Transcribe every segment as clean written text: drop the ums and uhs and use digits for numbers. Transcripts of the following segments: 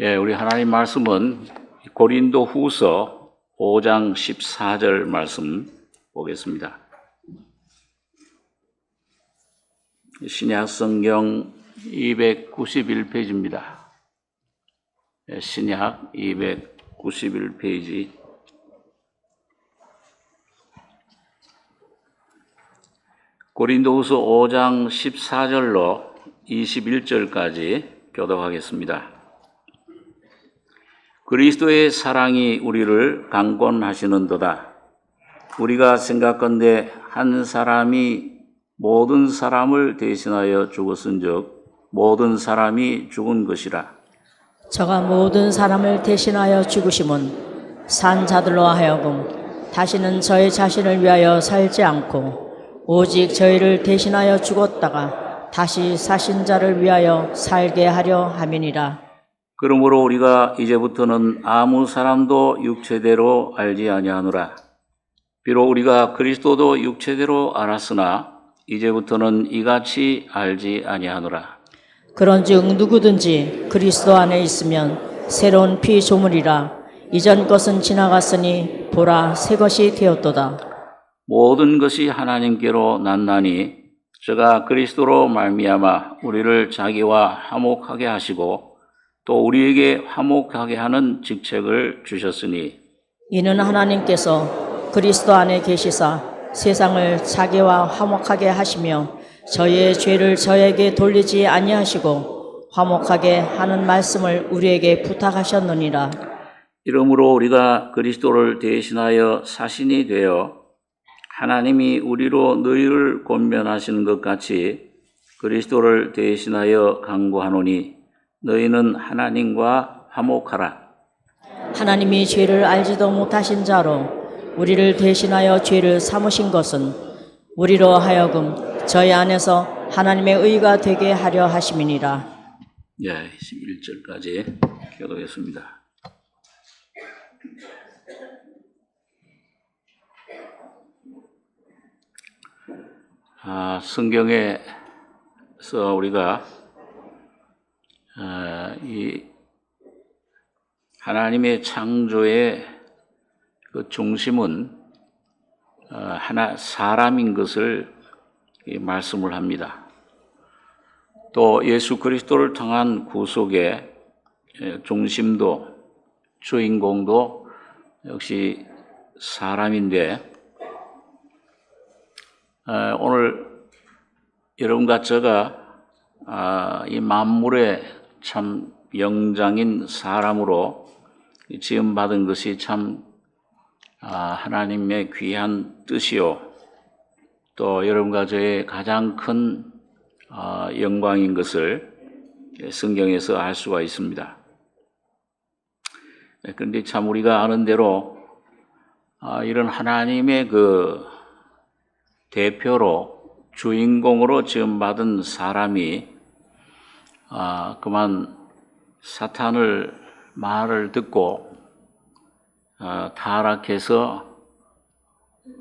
우리 하나님 말씀은 고린도 후서 5장 14절 말씀 보겠습니다. 신약 성경 291페이지입니다. 신약 291페이지. 고린도 후서 5장 14절로 21절까지 교독하겠습니다. 그리스도의 사랑이 우리를 강권하시는도다. 우리가 생각건대 한 사람이 모든 사람을 대신하여 죽었은즉 모든 사람이 죽은 것이라. 저가 모든 사람을 대신하여 죽으심은 산 자들로 하여금 다시는 저희 자신을 위하여 살지 않고 오직 저희를 대신하여 죽었다가 다시 사신 자를 위하여 살게 하려 함이니라. 그러므로 우리가 이제부터는 아무 사람도 육체대로 알지 아니하노라. 비록 우리가 그리스도도 육체대로 알았으나 이제부터는 이같이 알지 아니하노라. 그런즉 누구든지 그리스도 안에 있으면 새로운 피조물이라. 이전 것은 지나갔으니 보라 새 것이 되었도다. 모든 것이 하나님께로 났나니 저가 그리스도로 말미암아 우리를 자기와 화목하게 하시고 또 우리에게 화목하게 하는 직책을 주셨으니 이는 하나님께서 그리스도 안에 계시사 세상을 자기와 화목하게 하시며 저희의 죄를 저에게 돌리지 아니하시고 화목하게 하는 말씀을 우리에게 부탁하셨느니라. 이러므로 우리가 그리스도를 대신하여 사신이 되어 하나님이 우리로 너희를 권면하시는 것 같이 그리스도를 대신하여 간구하노니 너희는 하나님과 화목하라. 하나님이 죄를 알지도 못하신 자로 우리를 대신하여 죄를 삼으신 것은 우리로 하여금 저희 안에서 하나님의 의가 되게 하려 하심이니라. 11절까지 교독했습니다. 성경에서 우리가 이 하나님의 창조의 그 중심은 하나 사람인 것을 말씀을 합니다. 또 예수 그리스도를 통한 구속의 중심도 주인공도 역시 사람인데 오늘 여러분과 제가 이 만물의 참 영장인 사람으로 지음받은 것이 참 하나님의 귀한 뜻이요 또 여러분과 저의 가장 큰 영광인 것을 성경에서 알 수가 있습니다. 그런데 참 우리가 아는 대로 이런 하나님의 그 대표로 주인공으로 지음받은 사람이 그만 사탄을 말을 듣고 타락해서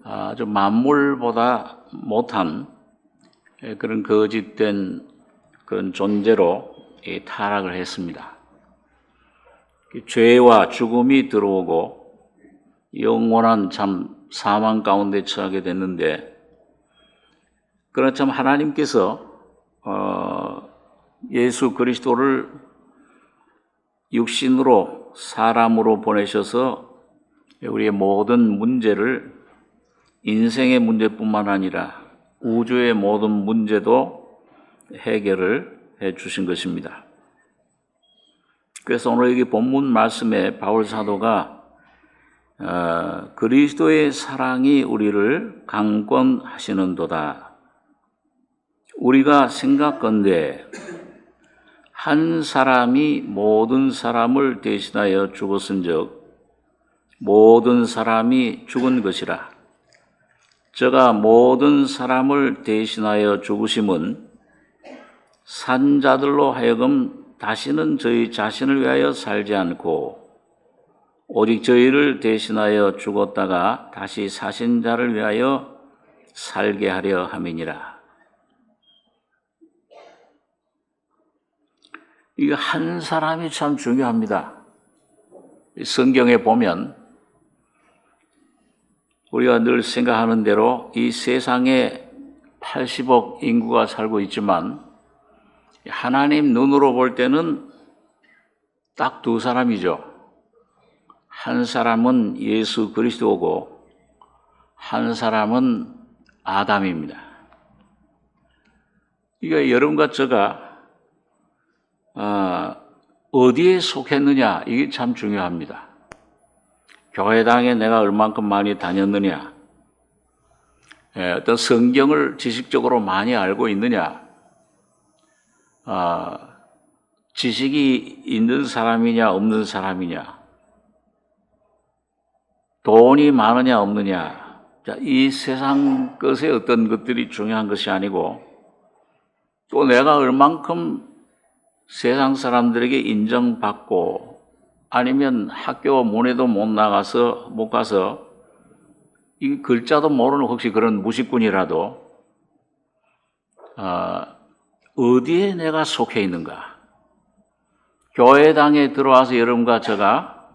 아주 만물보다 못한 그런 거짓된 그런 존재로 타락을 했습니다. 죄와 죽음이 들어오고 영원한 참 사망 가운데 처하게 됐는데 그러나 참 하나님께서 예수 그리스도를 육신으로 사람으로 보내셔서 우리의 모든 문제를 인생의 문제뿐만 아니라 우주의 모든 문제도 해결을 해 주신 것입니다. 그래서 오늘 여기 본문 말씀에 바울 사도가 그리스도의 사랑이 우리를 강권하시는도다. 우리가 생각건대 한 사람이 모든 사람을 대신하여 죽었은즉 모든 사람이 죽은 것이라. 저가 모든 사람을 대신하여 죽으심은 산 자들로 하여금 다시는 저희 자신을 위하여 살지 않고 오직 저희를 대신하여 죽었다가 다시 사신 자를 위하여 살게 하려 함이니라. 이 한 사람이 참 중요합니다. 성경에 보면 우리가 늘 생각하는 대로 이 세상에 80억 인구가 살고 있지만 하나님 눈으로 볼 때는 딱 두 사람이죠. 한 사람은 예수 그리스도고 한 사람은 아담입니다. 이게 여러분과 제가 어디에 속했느냐, 이게 참 중요합니다. 교회당에 내가 얼만큼 많이 다녔느냐, 어떤 성경을 지식적으로 많이 알고 있느냐, 지식이 있는 사람이냐 없는 사람이냐, 돈이 많으냐 없느냐, 이 세상 것의 어떤 것들이 중요한 것이 아니고 또 내가 얼만큼 세상 사람들에게 인정받고 아니면 학교 문에도 못 가서 이 글자도 모르는 혹시 그런 무식꾼이라도 어디에 내가 속해 있는가? 교회당에 들어와서 여러분과 제가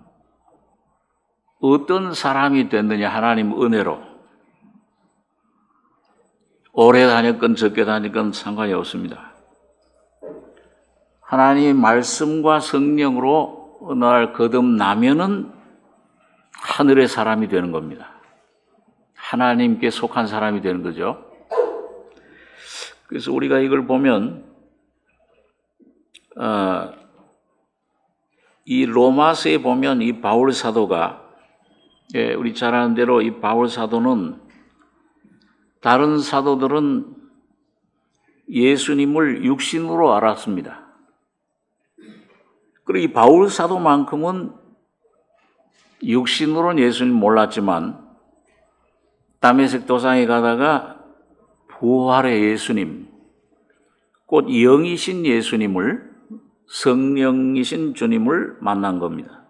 어떤 사람이 됐느냐, 하나님 은혜로. 오래 다녔건 적게 다녔건 상관이 없습니다. 하나님의 말씀과 성령으로 어느 날 거듭나면은 하늘의 사람이 되는 겁니다. 하나님께 속한 사람이 되는 거죠. 그래서 우리가 이걸 보면 이 로마서에 보면 이 바울 사도가, 우리 잘 아는 대로 이 바울 사도는 다른 사도들은 예수님을 육신으로 알았습니다. 그리고 이 바울 사도만큼은 육신으로는 예수님 몰랐지만 다메섹 도상에 가다가 부활의 예수님, 곧 영이신 예수님을, 성령이신 주님을 만난 겁니다.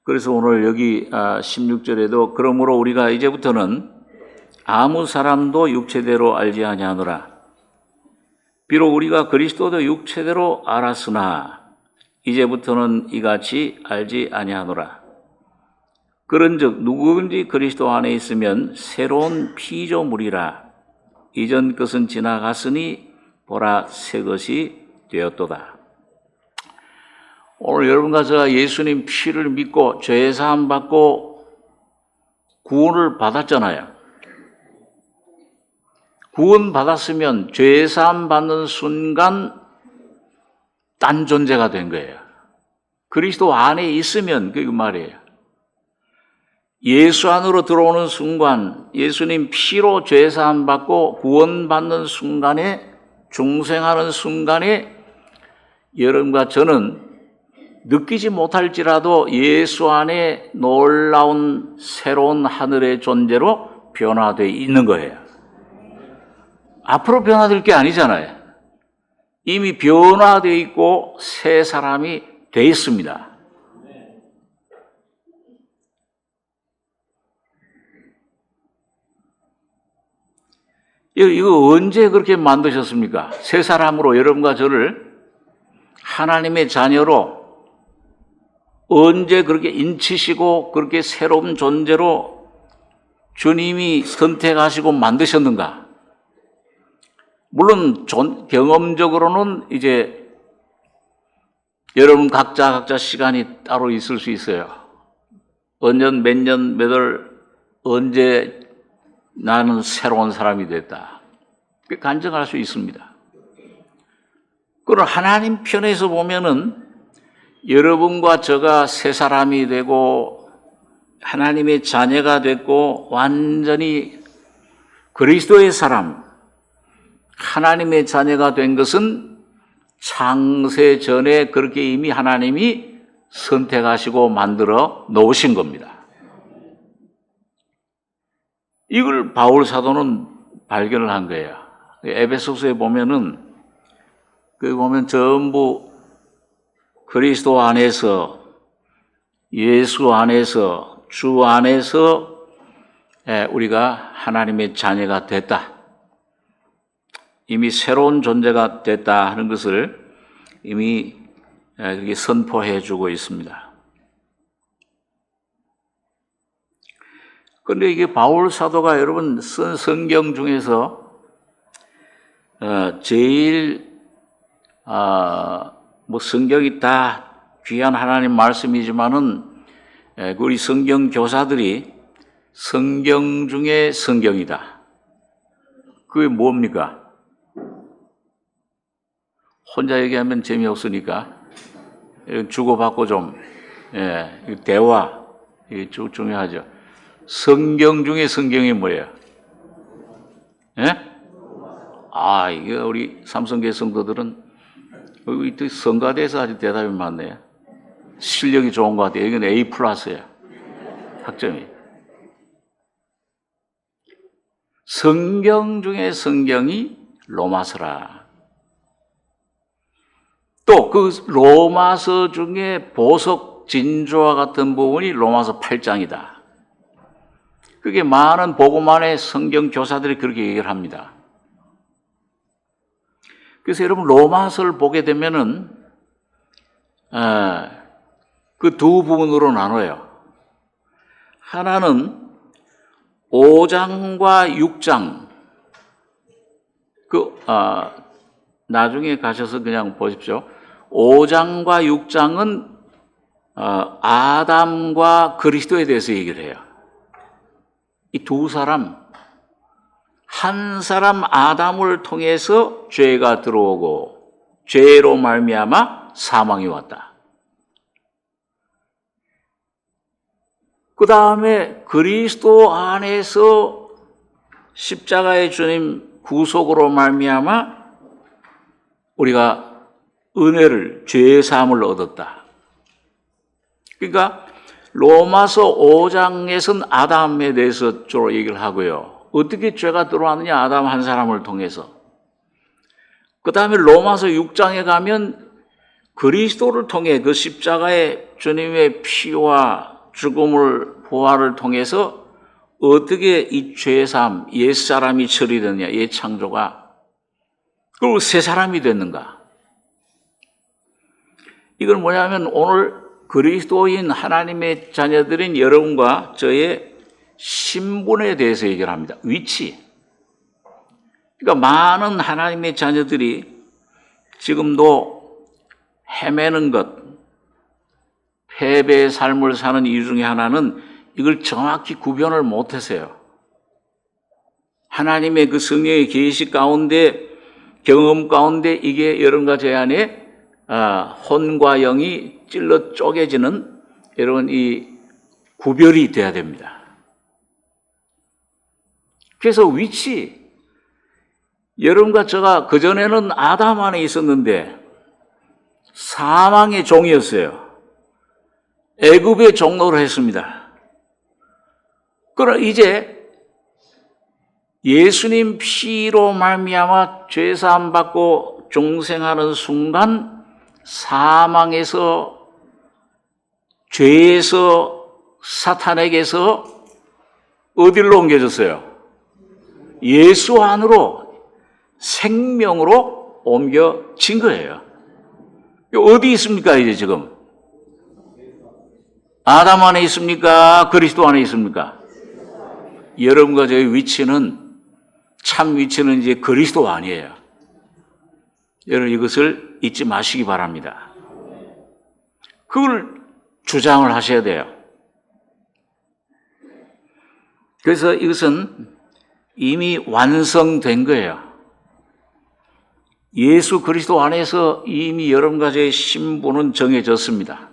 그래서 오늘 여기 16절에도 그러므로 우리가 이제부터는 아무 사람도 육체대로 알지 아니하노라. 비록 우리가 그리스도도 육체대로 알았으나 이제부터는 이같이 알지 아니하노라. 그런즉 누구든지 그리스도 안에 있으면 새로운 피조물이라. 이전 것은 지나갔으니 보라 새 것이 되었도다. 오늘 여러분과 제가 예수님 피를 믿고 죄사함 받고 구원을 받았잖아요. 구원 받았으면 죄사함 받는 순간 딴 존재가 된 거예요. 그리스도 안에 있으면 그 말이에요. 예수 안으로 들어오는 순간, 예수님 피로 죄사함 받고 구원 받는 순간에, 중생하는 순간에 여러분과 저는 느끼지 못할지라도 예수 안에 놀라운 새로운 하늘의 존재로 변화되어 있는 거예요. 앞으로 변화될 게 아니잖아요. 이미 변화되어 있고 새 사람이 되어 있습니다. 이거 언제 그렇게 만드셨습니까? 새 사람으로 여러분과 저를 하나님의 자녀로 언제 그렇게 인치시고 그렇게 새로운 존재로 주님이 선택하시고 만드셨는가? 물론 경험적으로는 이제 여러분 각자 시간이 따로 있을 수 있어요. 언년, 몇 년, 몇 월, 언제 나는 새로운 사람이 됐다. 간증할 수 있습니다. 그러나 하나님 편에서 보면은 여러분과 저가 새 사람이 되고 하나님의 자녀가 됐고 완전히 그리스도의 사람, 하나님의 자녀가 된 것은 창세 전에 그렇게 이미 하나님이 선택하시고 만들어 놓으신 겁니다. 이걸 바울 사도는 발견을 한 거예요. 에베소서에 보면은 전부 그리스도 안에서, 예수 안에서, 주 안에서 우리가 하나님의 자녀가 됐다. 이미 새로운 존재가 됐다 하는 것을 이미 그렇게 선포해 주고 있습니다. 그런데 이게 바울 사도가 여러분 쓴 성경 중에서 제일 뭐 성경이 다 귀한 하나님 말씀이지만은 우리 성경 교사들이 성경 중에 성경이다. 그게 뭡니까? 혼자 얘기하면 재미없으니까 주고받고 좀 대화 이게 중요하죠. 성경 중에 성경이 뭐예요? 이게 우리 삼성교회 성도들은 성가대에서 아주 대답이 많네요. 실력이 좋은 것 같아요. 이건 A 플러스예요. 학점이. 성경 중에 성경이 로마서라. 또 그 로마서 중에 보석 진주와 같은 부분이 로마서 8장이다. 그게 많은 복음안의 성경 교사들이 그렇게 얘기를 합니다. 그래서 여러분 로마서를 보게 되면은 그 두 부분으로 나눠요. 하나는 5장과 6장. 나중에 가셔서 그냥 보십시오. 5장과 6장은 아담과 그리스도에 대해서 얘기를 해요. 이 두 사람, 한 사람 아담을 통해서 죄가 들어오고 죄로 말미암아 사망이 왔다. 그 다음에 그리스도 안에서 십자가의 주님 구속으로 말미암아 우리가 은혜를 죄 사함을 얻었다. 그러니까 로마서 5장에서는 아담에 대해서 주로 얘기를 하고요. 어떻게 죄가 들어왔느냐? 아담 한 사람을 통해서. 그 다음에 로마서 6장에 가면 그리스도를 통해 그 십자가의 주님의 피와 죽음을 부활을 통해서 어떻게 이 죄사함, 옛사람이 처리되느냐, 옛창조가. 그리고 새 사람이 됐는가. 이건 뭐냐면 오늘 그리스도인 하나님의 자녀들인 여러분과 저의 신분에 대해서 얘기를 합니다. 위치. 그러니까 많은 하나님의 자녀들이 지금도 헤매는 것, 패배의 삶을 사는 이유 중에 하나는 이걸 정확히 구별을 못해서요. 하나님의 그 성령의 계시 가운데, 경험 가운데 이게 여러분과 제 안에 혼과 영이 찔러 쪼개지는 여러분 이 구별이 돼야 됩니다. 그래서 위치, 여러분과 제가 그전에는 아담 안에 있었는데 사망의 종이었어요. 애굽의 종로를 했습니다. 그러나 이제 예수님 피로 말미암아 죄 사함 받고 종생하는 순간 사망에서 죄에서 사탄에게서 어디로 옮겨졌어요? 예수 안으로 생명으로 옮겨진 거예요. 어디 있습니까 이제 지금? 아담 안에 있습니까? 그리스도 안에 있습니까? 여러분과 저의 위치는 참 위치는 이제 그리스도 아니에요. 여러분 이것을 잊지 마시기 바랍니다. 그걸 주장을 하셔야 돼요. 그래서 이것은 이미 완성된 거예요. 예수 그리스도 안에서 이미 여러분과 저의 신분은 정해졌습니다.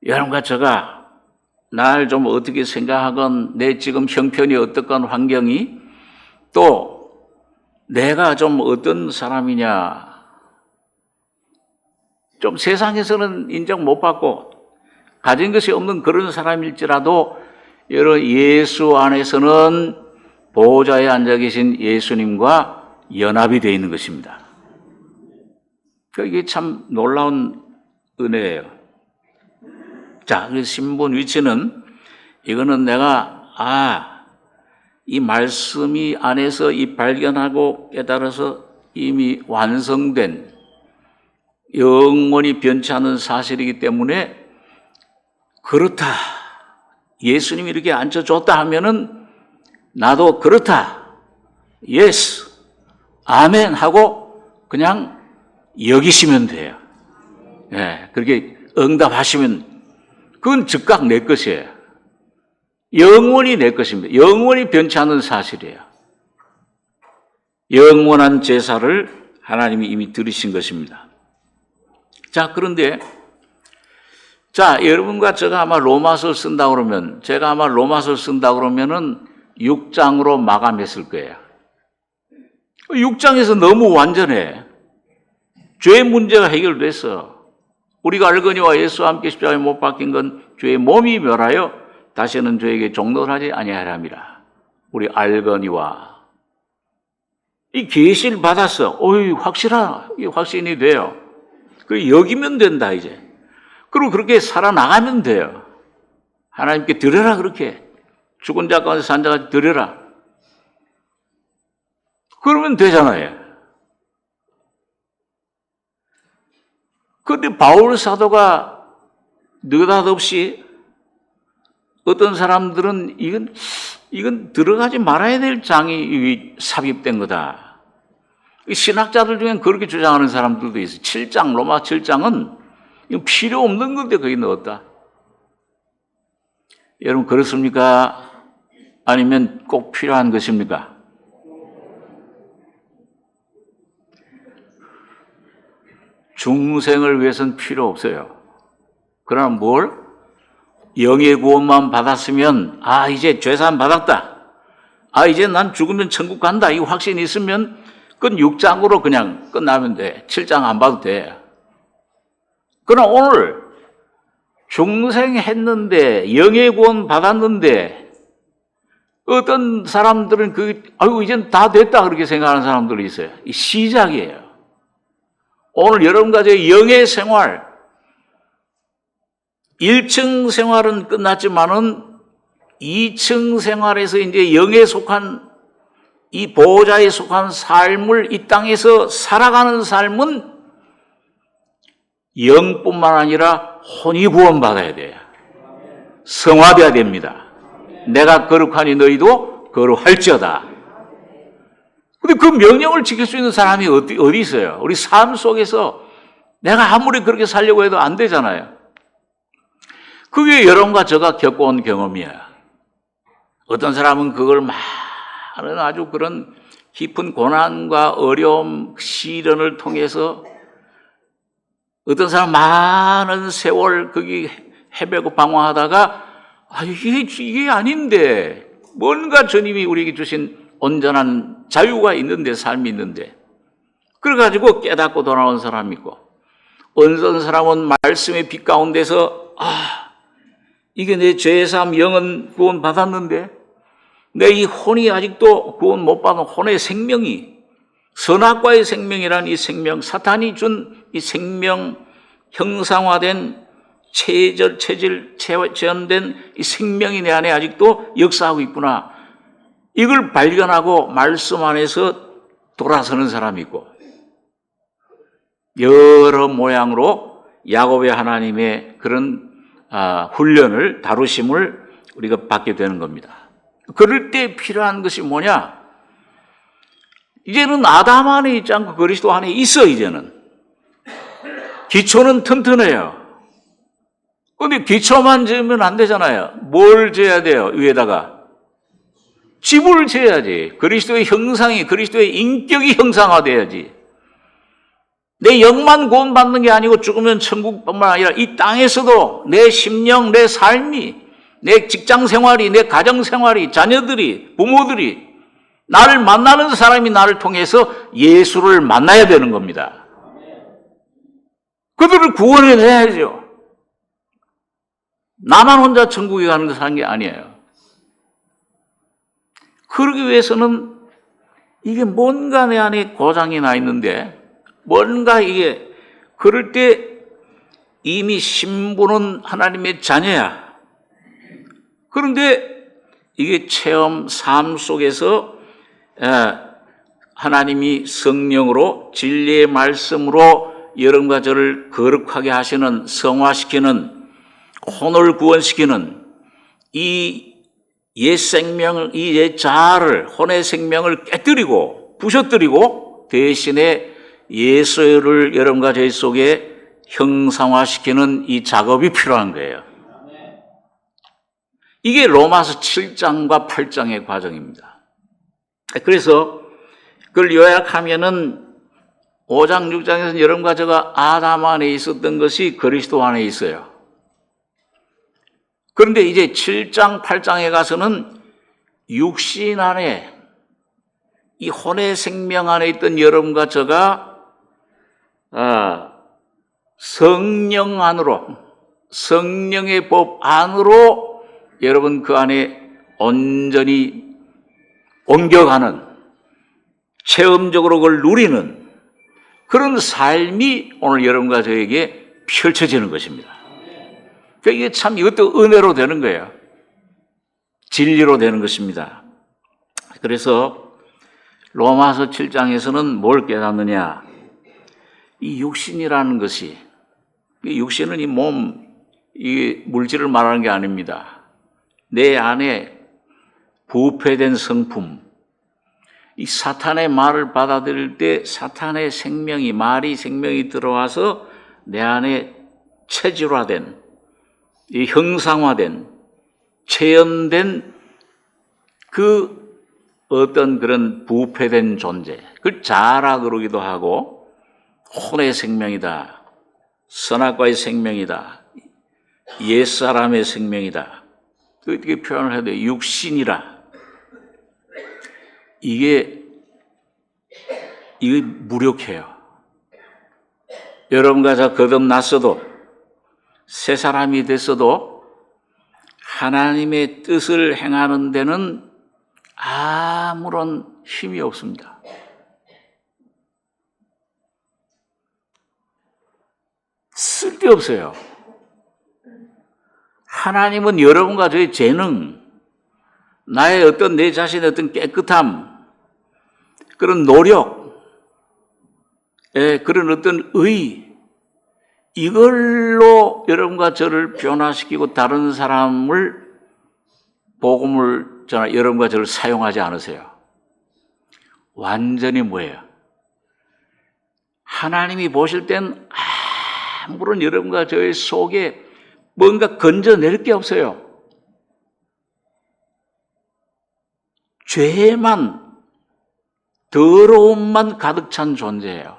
여러분과 제가 날 좀 어떻게 생각하건 내 지금 형편이 어떻건 환경이 또 내가 좀 어떤 사람이냐 좀 세상에서는 인정 못 받고 가진 것이 없는 그런 사람일지라도 여러분 예수 안에서는 보좌에 앉아 계신 예수님과 연합이 되어 있는 것입니다. 이게 참 놀라운 은혜예요. 자, 그 신분 위치는 이거는 내가 이 말씀이 안에서 이 발견하고 깨달아서 이미 완성된 영원히 변치 않는 사실이기 때문에 그렇다. 예수님이 이렇게 앉혀줬다 하면은 나도 그렇다. 예스. 아멘 하고 그냥 여기시면 돼요. 예, 그렇게 응답하시면 그건 즉각 내 것이에요. 영원히 내 것입니다. 영원히 변치 않는 사실이에요. 영원한 제사를 하나님이 이미 들으신 것입니다. 자, 그런데 여러분과 제가 아마 로마서를 쓴다 그러면 제가 아마 로마서를 쓴다 그러면은 6장으로 마감했을 거예요. 6장에서 너무 완전해. 죄의 문제가 해결됐어. 우리가 알거니와 예수와 함께 십자가에 못 박힌 건 죄의 몸이 멸하여 다시는 죄에게 종노를 하지 아니하리라. 우리 알거니와 이 계시를 받았어. 이 확신이 돼요. 그 여기면 된다 이제. 그리고 그렇게 살아나가면 돼요. 하나님께 드려라 그렇게. 죽은 자 가운데 산 자가 드려라. 그러면 되잖아요. 그런데 바울 사도가 느닷없이 어떤 사람들은 이건 들어가지 말아야 될 장이 삽입된 거다. 신학자들 중엔 그렇게 주장하는 사람들도 있어요. 7장, 로마 7장은 필요 없는 건데 거기 넣었다. 여러분 그렇습니까? 아니면 꼭 필요한 것입니까? 중생을 위해서는 필요 없어요. 그러나 뭘? 영의 구원만 받았으면 이제 죄사함 받았다. 이제 난 죽으면 천국 간다. 이 확신이 있으면 그건 6장으로 그냥 끝나면 돼. 7장 안 봐도 돼. 그러나 오늘 중생했는데 영의 구원 받았는데 어떤 사람들은 이젠 다 됐다 그렇게 생각하는 사람들이 있어요. 이 시작이에요. 오늘 여러분과 제 영의 생활 1층 생활은 끝났지만은 2층 생활에서 이제 영에 속한 이 보호자에 속한 삶을 이 땅에서 살아가는 삶은 영뿐만 아니라 혼이 구원받아야 돼요. 성화돼야 됩니다. 내가 거룩하니 너희도 거룩할지어다. 근데 그 명령을 지킬 수 있는 사람이 어디 있어요? 우리 삶 속에서 내가 아무리 그렇게 살려고 해도 안 되잖아요. 그게 여러분과 제가 겪어온 경험이야. 어떤 사람은 그걸 많은 아주 그런 깊은 고난과 어려움, 시련을 통해서 어떤 사람 많은 세월 거기 헤매고 방황하다가 이게 아닌데 뭔가 주님이 우리에게 주신 온전한 자유가 있는데 삶이 있는데 그래가지고 깨닫고 돌아온 사람이 있고 어떤 사람은 말씀의 빛 가운데서 이게 내 죄사함 영은 구원 받았는데 내 이 혼이 아직도 구원 못 받은 혼의 생명이 선악과의 생명이라는 이 생명 사탄이 준 이 생명 형상화된 재현된 이 생명이 내 안에 아직도 역사하고 있구나. 이걸 발견하고 말씀 안에서 돌아서는 사람이 있고 여러 모양으로 야곱의 하나님의 그런 훈련을 다루심을 우리가 받게 되는 겁니다. 그럴 때 필요한 것이 뭐냐? 이제는 아담 안에 있지 않고 그리스도 안에 있어. 이제는 기초는 튼튼해요. 그런데 기초만 지으면 안 되잖아요. 뭘 지어야 돼요? 위에다가 집을 지어야지. 그리스도의 형상이 그리스도의 인격이 형상화돼야지. 내 영만 구원받는 게 아니고 죽으면 천국뿐만 아니라 이 땅에서도 내 심령, 내 삶이, 내 직장 생활이, 내 가정 생활이, 자녀들이, 부모들이 나를 만나는 사람이 나를 통해서 예수를 만나야 되는 겁니다. 그들을 구원해내야죠. 나만 혼자 천국에 가는 게 아니에요. 그러기 위해서는 이게 뭔가 내 안에 고장이 나 있는데 뭔가 이게 그럴 때 이미 신부는 하나님의 자녀야. 그런데 이게 체험 삶 속에서 하나님이 성령으로 진리의 말씀으로 여러분과 저를 거룩하게 하시는, 성화시키는, 혼을 구원시키는 이 옛 생명을, 이 옛 자아를, 혼의 생명을 깨뜨리고 부셔뜨리고 대신에 예수를 여러분과 저희 속에 형상화시키는 이 작업이 필요한 거예요. 이게 로마서 7장과 8장의 과정입니다. 그래서 그걸 요약하면은 5장, 6장에서는 여러분과 제가 아담 안에 있었던 것이 그리스도 안에 있어요. 그런데 이제 7장, 8장에 가서는 육신 안에, 이 혼의 생명 안에 있던 여러분과 저가 성령 안으로, 성령의 법 안으로 여러분 그 안에 온전히 옮겨가는, 체험적으로 그걸 누리는 그런 삶이 오늘 여러분과 저에게 펼쳐지는 것입니다. 그러니까 이게 참 이것도 은혜로 되는 거예요. 진리로 되는 것입니다. 그래서 로마서 7장에서는 뭘 깨닫느냐? 이 육신이라는 것이, 이 육신은 이 몸, 이 물질을 말하는 게 아닙니다. 내 안에 부패된 성품, 이 사탄의 말을 받아들일 때 사탄의 생명이, 말이 생명이 들어와서 내 안에 체질화된, 이 형상화된, 체험된 그 어떤 그런 부패된 존재, 그걸 자아라 그러기도 하고, 혼의 생명이다, 선악과의 생명이다, 옛사람의 생명이다, 어떻게 표현을 해야 돼요? 육신이라. 이게 무력해요. 여러분과 저 거듭났어도, 새 사람이 됐어도 하나님의 뜻을 행하는 데는 아무런 힘이 없습니다. 쓸데없어요. 하나님은 여러분과 저의 재능, 나의 어떤 내 자신의 어떤 깨끗함, 그런 노력, 그런 어떤 의, 이걸로 여러분과 저를 변화시키고 다른 사람을, 복음을 여러분과 저를 사용하지 않으세요. 완전히 뭐예요? 하나님이 보실 땐 아무런 여러분과 저의 속에 뭔가 건져낼 게 없어요. 죄만, 더러움만 가득 찬 존재예요.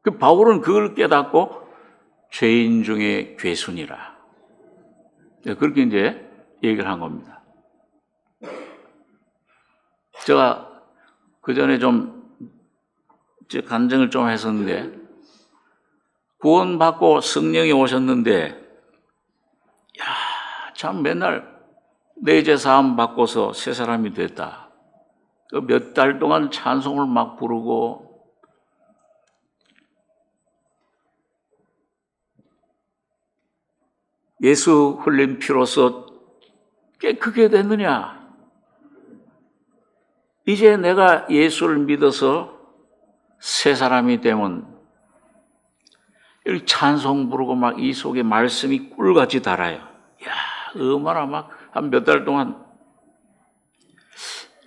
그 바울은 그걸 깨닫고 죄인 중에 괴순이라. 그렇게 이제 얘기를 한 겁니다. 제가 그 전에 좀 간증을 좀 했었는데, 구원받고 성령이 오셨는데, 참 맨날 내 죄 사함 받고서 새 사람이 됐다. 몇 달 동안 찬송을 막 부르고, 예수 흘린 피로서 깨끗게 됐느냐? 이제 내가 예수를 믿어서 새 사람이 되면 이렇게 찬송 부르고 막 이 속에 말씀이 꿀같이 달아요. 얼마나 막 한 몇 달 동안.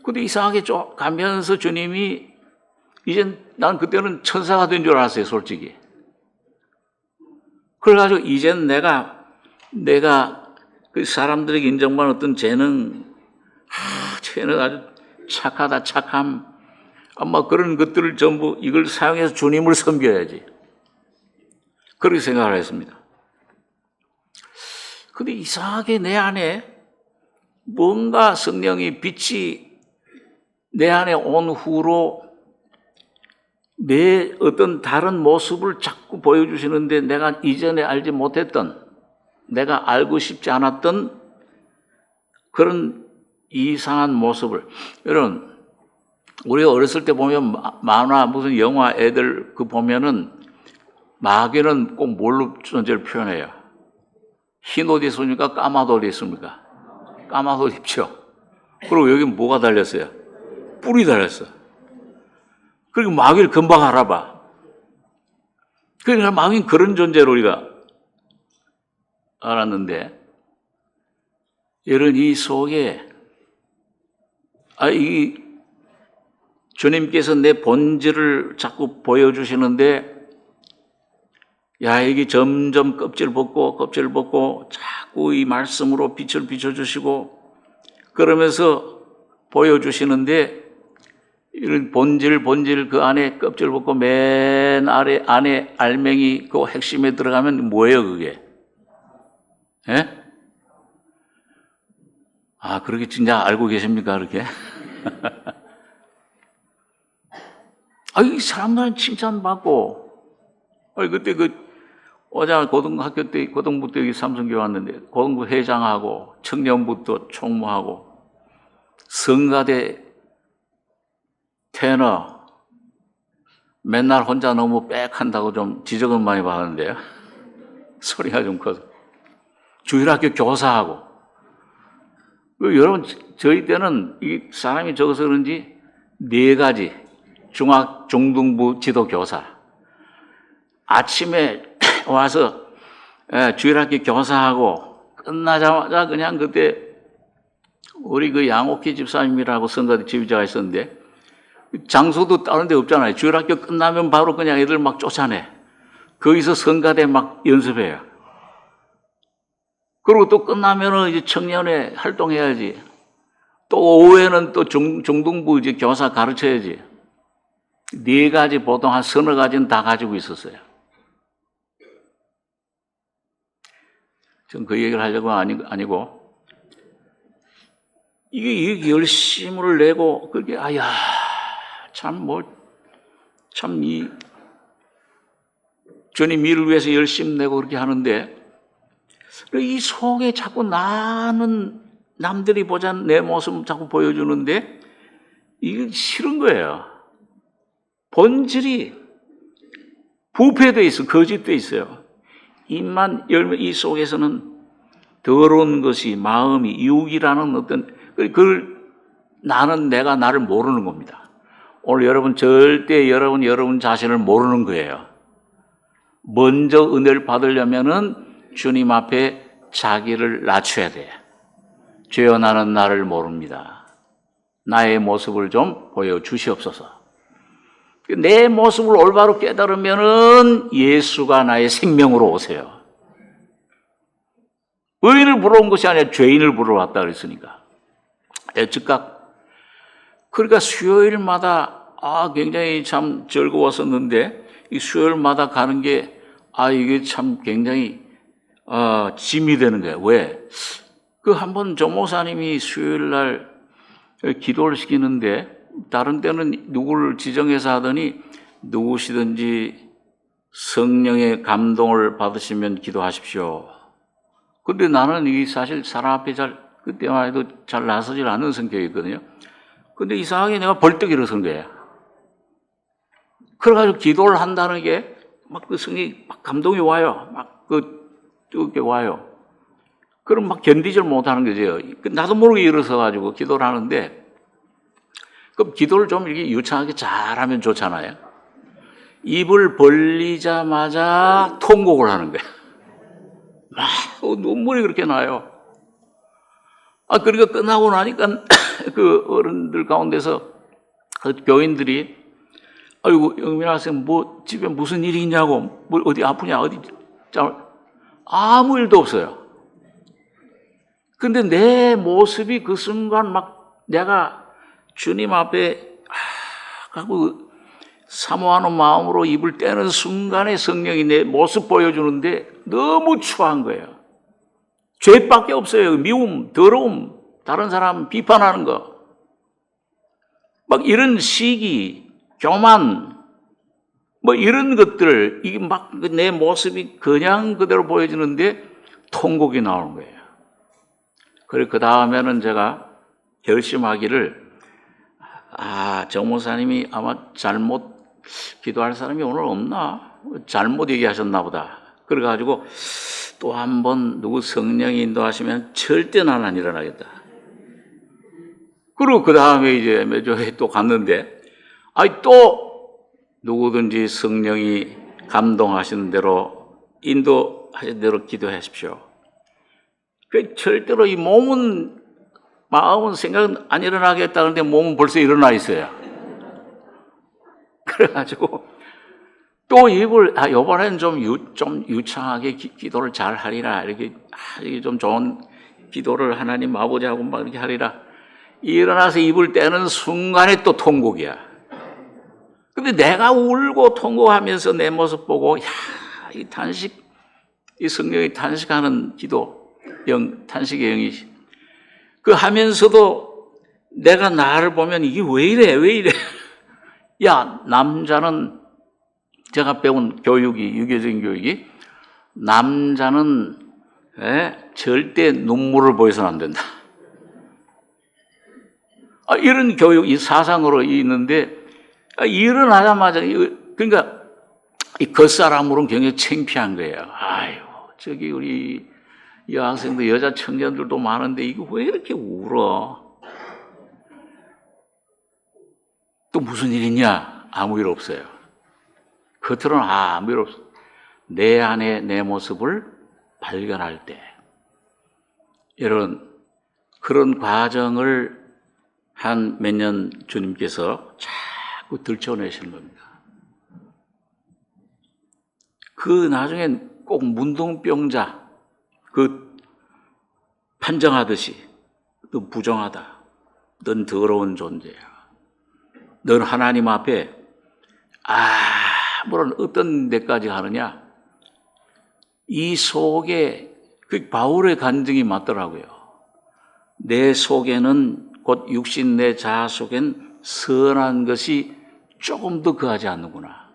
근데 이상하게 좀 가면서 주님이, 이젠 난 그때는 천사가 된 줄 알았어요, 솔직히. 그래가지고 이젠 내가 그 사람들에게 인정받는 어떤 재능, 쟤는 아주 착하다, 착함, 아마 그런 것들을 전부 이걸 사용해서 주님을 섬겨야지. 그렇게 생각을 했습니다. 근데 이상하게 내 안에 뭔가 성령이 빛이 내 안에 온 후로 내 어떤 다른 모습을 자꾸 보여주시는데, 내가 이전에 알지 못했던, 내가 알고 싶지 않았던 그런 이상한 모습을. 여러분, 우리가 어렸을 때 보면 만화, 무슨 영화 애들 그 보면은 마귀는 꼭 뭘로 존재를 표현해요? 흰 옷 입습니까? 까만 옷 입습니까? 까만 옷 입죠. 그리고 여기 뭐가 달렸어요? 뿔이 달렸어. 그리고 마귀를 금방 알아봐. 그러니까 마음이 그런 존재로 우리가 알았는데, 여러분 이 속에 이 주님께서 내 본질을 자꾸 보여주시는데, 야, 이게 점점 껍질 벗고 자꾸 이 말씀으로 빛을 비춰주시고 그러면서 보여주시는데, 이런 본질 그 안에 껍질 벗고 맨 안에 알맹이 그 핵심에 들어가면 뭐예요 그게? 예? 그렇게 진짜 알고 계십니까 그렇게? 이 사람들은 칭찬받고, 그때 고등부 때 삼성교회 왔는데, 고등부 회장하고, 청년부도 총무하고, 성가대 테너, 맨날 혼자 너무 빽한다고 좀 지적을 많이 받았는데요. 소리가 좀 커서. 주일학교 교사하고. 여러분, 저희 때는 이 사람이 적어서 그런지 4가지, 중등부 지도 교사. 아침에 와서 주일학교 교사하고 끝나자마자 그냥 그때 우리 그 양옥희 집사님이라고 성가대 지휘자가 있었는데, 장소도 다른 데 없잖아요. 주일학교 끝나면 바로 그냥 애들 막 쫓아내. 거기서 성가대 막 연습해요. 그리고 또 끝나면은 이제 청년회 활동해야지. 또 오후에는 또 중등부 이제 교사 가르쳐야지. 4가지 보통 한 서너 가지는 다 가지고 있었어요. 전 그 얘기를 하려고 아니고, 이게 열심을 내고, 그게, 주님 일을 위해서 열심 내고 그렇게 하는데, 이 속에 자꾸 나는 남들이 보자는 내 모습 자꾸 보여주는데, 이게 싫은 거예요. 본질이 부패되어 있어, 거짓되어 있어요. 입만 열면 이 속에서는 더러운 것이 마음이 유혹이라는 어떤 그걸 내가 나를 모르는 겁니다. 오늘 여러분 절대 여러분 자신을 모르는 거예요. 먼저 은혜를 받으려면은 주님 앞에 자기를 낮춰야 돼. 주여 나는 나를 모릅니다. 나의 모습을 좀 보여주시옵소서. 내 모습을 올바로 깨달으면은 예수가 나의 생명으로 오세요. 의인을 부러운 것이 아니라 죄인을 부르러 왔다 그랬으니까. 즉각. 그러니까 수요일마다 굉장히 참 즐거웠었는데, 이 수요일마다 가는 게 이게 참 굉장히 짐이 되는 거예요. 왜? 한번 정 목사님이 수요일 날 기도를 시키는데, 다른 때는 누구를 지정해서 하더니 누구시든지 성령의 감동을 받으시면 기도하십시오. 근데 나는 이 사실 사람 앞에 그때만 해도 잘 나서질 않는 성격이거든요. 근데 이상하게 내가 벌떡 일어선 거예요. 그래가지고 기도를 한다는 게 막 그 성이 막 감동이 와요. 이렇게 와요. 그럼 막 견디질 못하는 거죠. 나도 모르게 일어서가지고 기도를 하는데, 그럼 기도를 좀 이렇게 유창하게 잘하면 좋잖아요. 입을 벌리자마자 통곡을 하는 거예요. 눈물이 그렇게 나요. 그러니까 끝나고 나니까 그 어른들 가운데서 그 교인들이, 아이고, 영민아 선생, 집에 무슨 일이 있냐고, 어디 아프냐, 아무 일도 없어요. 근데 내 모습이 그 순간 막 내가 주님 앞에 사모하는 마음으로 입을 떼는 순간에 성령이 내 모습 보여주는데 너무 추한 거예요. 죄밖에 없어요. 미움, 더러움, 다른 사람 비판하는 거. 막 이런 시기, 교만, 이런 것들, 이게 막 내 모습이 그냥 그대로 보여지는데 통곡이 나오는 거예요. 그리고 그 다음에는 제가 결심하기를, 정 목사님이 아마 잘못 기도할 사람이 오늘 없나? 잘못 얘기하셨나 보다. 그래가지고 또 한 번 누구 성령이 인도하시면 절대 나는 안 일어나겠다. 그리고 그 다음에 이제 몇 주에 또 갔는데, 또 누구든지 성령이 감동하시는 대로 인도하시는 대로 기도하십시오. 절대로 이 몸은 마음은 생각은 안 일어나겠다는데 몸은 벌써 일어나 있어요. 그래가지고 또 입을 이번에는 좀 유창하게 기도를 잘 하리라 이렇게 좀 좋은 기도를 하나님 아버지하고 막 이렇게 하리라. 일어나서 입을 떼는 순간에 또 통곡이야. 근데 내가 울고 통곡하면서 내 모습 보고 이 탄식, 이 성령이 탄식하는 기도, 탄식의 영이 그 하면서도 내가 나를 보면 이게 왜 이래? 야, 남자는 제가 배운 교육이 유교적인 교육이 남자는 절대 눈물을 보여서는 안 된다. 이런 교육, 이 사상으로 있는데 일어나자마자 그러니까 이 겉사람으로는 굉장히 창피한 거예요. 아유, 저기 우리 여학생들 여자 청년들도 많은데 이거 왜 이렇게 울어? 또 무슨 일 있냐? 아무 일 없어요. 겉으로는 아무 일 없어. 내 안에 내 모습을 발견할 때 그런 과정을 한 몇 년 주님께서 자꾸 들춰내시는 겁니다. 그 나중엔 꼭 문둥병자 그 판정하듯이 너 부정하다. 넌 더러운 존재야. 넌 하나님 앞에 아무런 어떤 데까지 가느냐? 이 속에 그 바울의 간증이 맞더라고요. 내 속에는 곧 육신 내 자아 속엔 선한 것이 조금 더 거하지 않는구나.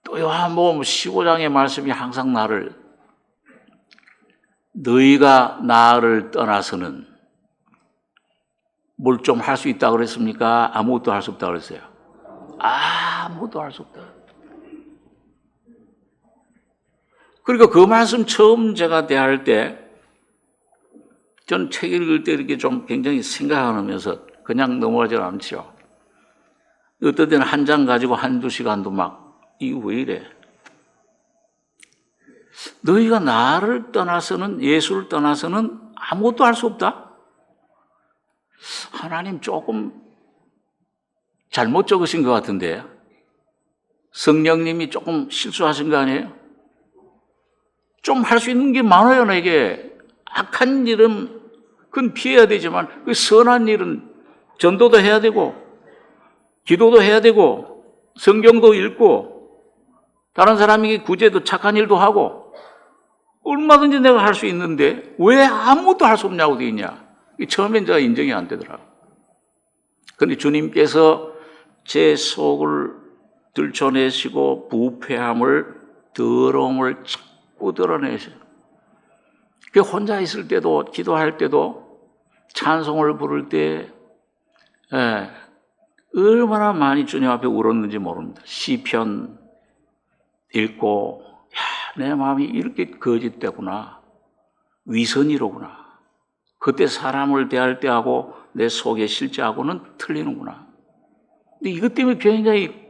또 요한복음 15장의 말씀이 항상 너희가 나를 떠나서는 뭘 좀 할 수 있다고 그랬습니까? 아무것도 할 수 없다고 그랬어요. 아무것도 할 수 없다. 그러니까 그 말씀 처음 제가 대할 때 전 책 읽을 때 이렇게 좀 굉장히 생각하면서 그냥 넘어가지 않죠. 어떤 때는 한 장 가지고 한두 시간도 이거 왜 이래? 너희가 나를 떠나서는, 예수를 떠나서는 아무것도 할 수 없다? 하나님 조금 잘못 적으신 것 같은데 성령님이 조금 실수하신 거 아니에요? 좀 할 수 있는 게 많아요, 내게. 악한 일은 그건 피해야 되지만 그 선한 일은 전도도 해야 되고 기도도 해야 되고 성경도 읽고 다른 사람에게 구제도 착한 일도 하고 얼마든지 내가 할 수 있는데 왜 아무것도 할 수 없냐고 되어 있냐. 처음엔 제가 인정이 안 되더라고요. 그런데 주님께서 제 속을 들춰내시고 부패함을 더러움을 자꾸 드러내셔요. 그 혼자 있을 때도 기도할 때도 찬송을 부를 때 얼마나 많이 주님 앞에 울었는지 모릅니다. 시편 읽고 내 마음이 이렇게 거짓되구나. 위선이로구나. 그때 사람을 대할 때하고 내 속의 실제하고는 틀리는구나. 근데 이것 때문에 굉장히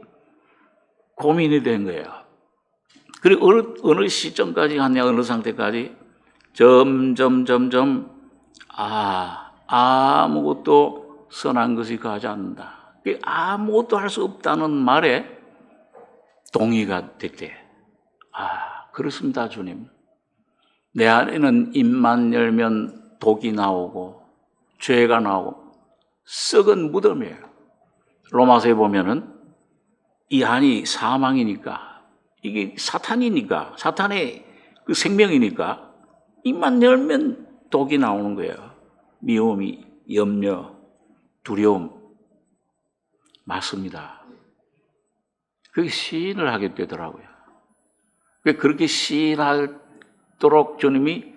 고민이 된 거예요. 그리고 어느 시점까지 갔냐, 어느 상태까지 점점 아무것도 선한 것이 가지 않는다. 아무것도 할 수 없다는 말에 동의가 됐대. 그렇습니다, 주님. 내 안에는 입만 열면 독이 나오고 죄가 나오고 썩은 무덤이에요. 로마서에 보면은 이 안이 사망이니까 이게 사탄이니까 사탄의 그 생명이니까 입만 열면 독이 나오는 거예요. 미움이, 염려, 두려움. 맞습니다. 그게 시인을 하게 되더라고요. 그렇게 시인하도록 주님이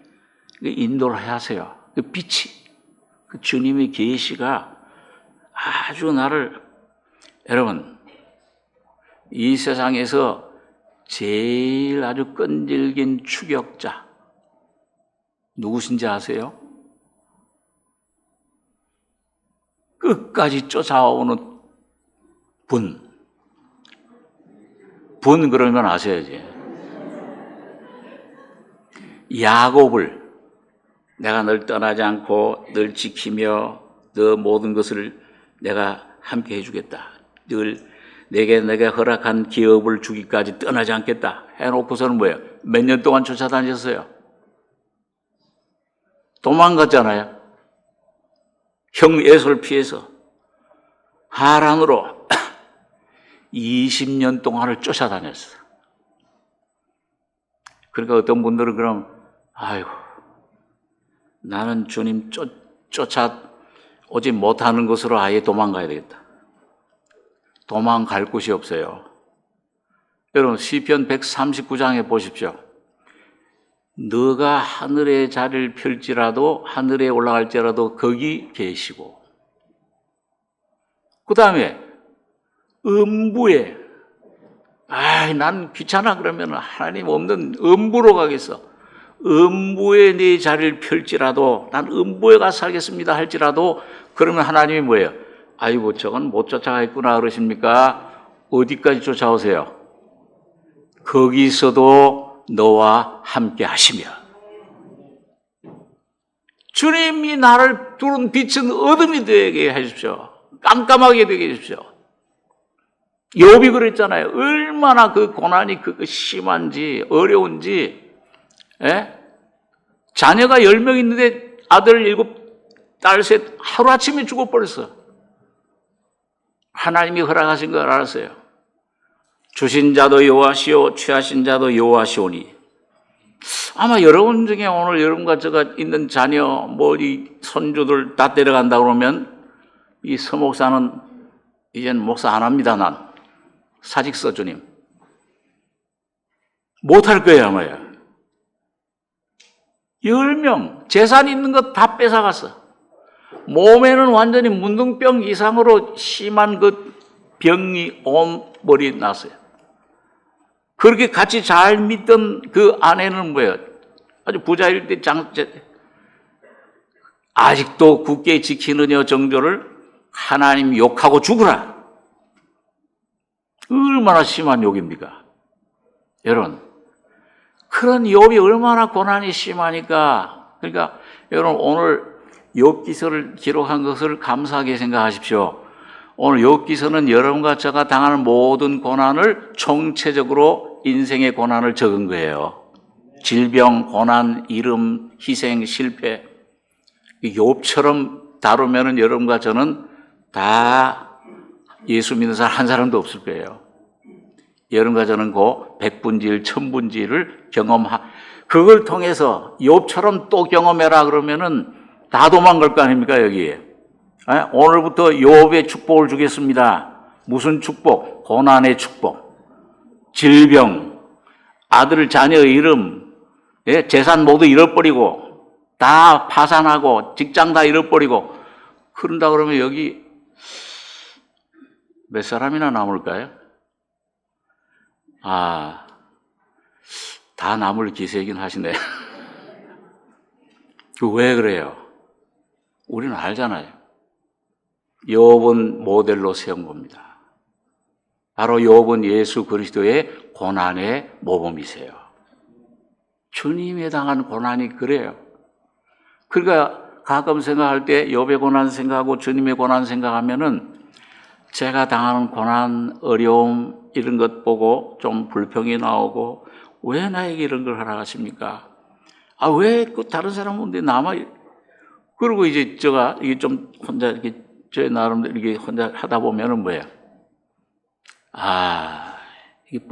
인도를 하세요. 그 빛이, 그 주님의 계시가 아주 여러분, 이 세상에서 제일 아주 끈질긴 추격자 누구신지 아세요? 끝까지 쫓아오는 분 그러면 아셔야지. 야곱을 내가 널 떠나지 않고 널 지키며 너 모든 것을 내가 함께 해주겠다. 늘 내게 허락한 기업을 주기까지 떠나지 않겠다. 해놓고서는 뭐예요? 몇 년 동안 쫓아다녔어요. 도망갔잖아요. 형 에서를 피해서 하란으로 20년 동안을 쫓아다녔어. 그러니까 어떤 분들은 그럼 아이고 나는 주님 쫓아오지 못하는 곳으로 아예 도망가야 되겠다. 도망갈 곳이 없어요. 여러분 시편 139장에 보십시오. 너가 하늘의 자리를 펼지라도 하늘에 올라갈지라도 거기 계시고, 그 다음에 음부에 난 귀찮아 그러면 하나님 없는 음부로 가겠어. 음부에 네 자리를 펼지라도 난 음부에 가서 살겠습니다 할지라도, 그러면 하나님이 뭐예요? 아이고 저건 못 쫓아가겠구나 그러십니까? 어디까지 쫓아오세요? 거기서도 너와 함께 하시며, 주님이 나를 두른 빛은 어둠이 되게 해주십시오. 깜깜하게 되게 해주십시오. 욥이 그랬잖아요. 얼마나 그 고난이 심한지 어려운지. 자녀가 10명 있는데 아들 7, 딸 3 하루아침에 죽어버렸어. 하나님이 허락하신 걸 알았어요. 주신 자도 여호와시오 취하신 자도 여호와시오니. 아마 여러분 중에 오늘 여러분과 제가 있는 자녀 이 손주들 다 데려간다 그러면 이 서목사는 이젠 목사 안 합니다. 난 사직서 주님 못할 거예요 아마요. 10명 재산 있는 것 다 뺏어갔어. 몸에는 완전히 문둥병 이상으로 심한 그 병이 온 머리에 났어요. 그렇게 같이 잘 믿던 그 아내는 뭐예요? 아주 부자일 때 아직도 굳게 지키느냐 정조를 하나님 욕하고 죽으라. 얼마나 심한 욕입니까? 여러분, 그런 욥이 얼마나 고난이 심하니까. 그러니까 여러분 오늘 욥기서를 기록한 것을 감사하게 생각하십시오. 오늘 욥기서는 여러분과 제가 당하는 모든 고난을 총체적으로 인생의 고난을 적은 거예요. 질병, 고난, 이름, 희생, 실패. 욥처럼 다루면은 여러분과 저는 다 예수 믿는 사람 한 사람도 없을 거예요. 여러분과 저는 그 백분지일, 천분지일을 그걸 통해서 욥처럼 또 경험해라 그러면은 다 도망갈 거 아닙니까 여기에. 오늘부터 욥의 축복을 주겠습니다. 무슨 축복? 고난의 축복, 질병, 아들 자녀의 이름, 재산 모두 잃어버리고 다 파산하고 직장 다 잃어버리고 그런다 그러면 여기 몇 사람이나 남을까요? 다 남을 기세이긴 하시네. 왜 그래요? 우리는 알잖아요. 욥은 모델로 세운 겁니다. 바로 욥은 예수 그리스도의 고난의 모범이세요. 주님에 당한 고난이 그래요. 그러니까 가끔 생각할 때 욥의 고난 생각하고 주님의 고난 생각하면은 제가 당하는 고난, 어려움 이런 것 보고 좀 불평이 나오고 왜 나에게 이런 걸 허락하십니까? 왜 다른 사람은 근데 그리고 이제 제가 이게 좀 혼자 이렇게 제 나름대로 이렇게 혼자 하다 보면은 뭐예요? 이게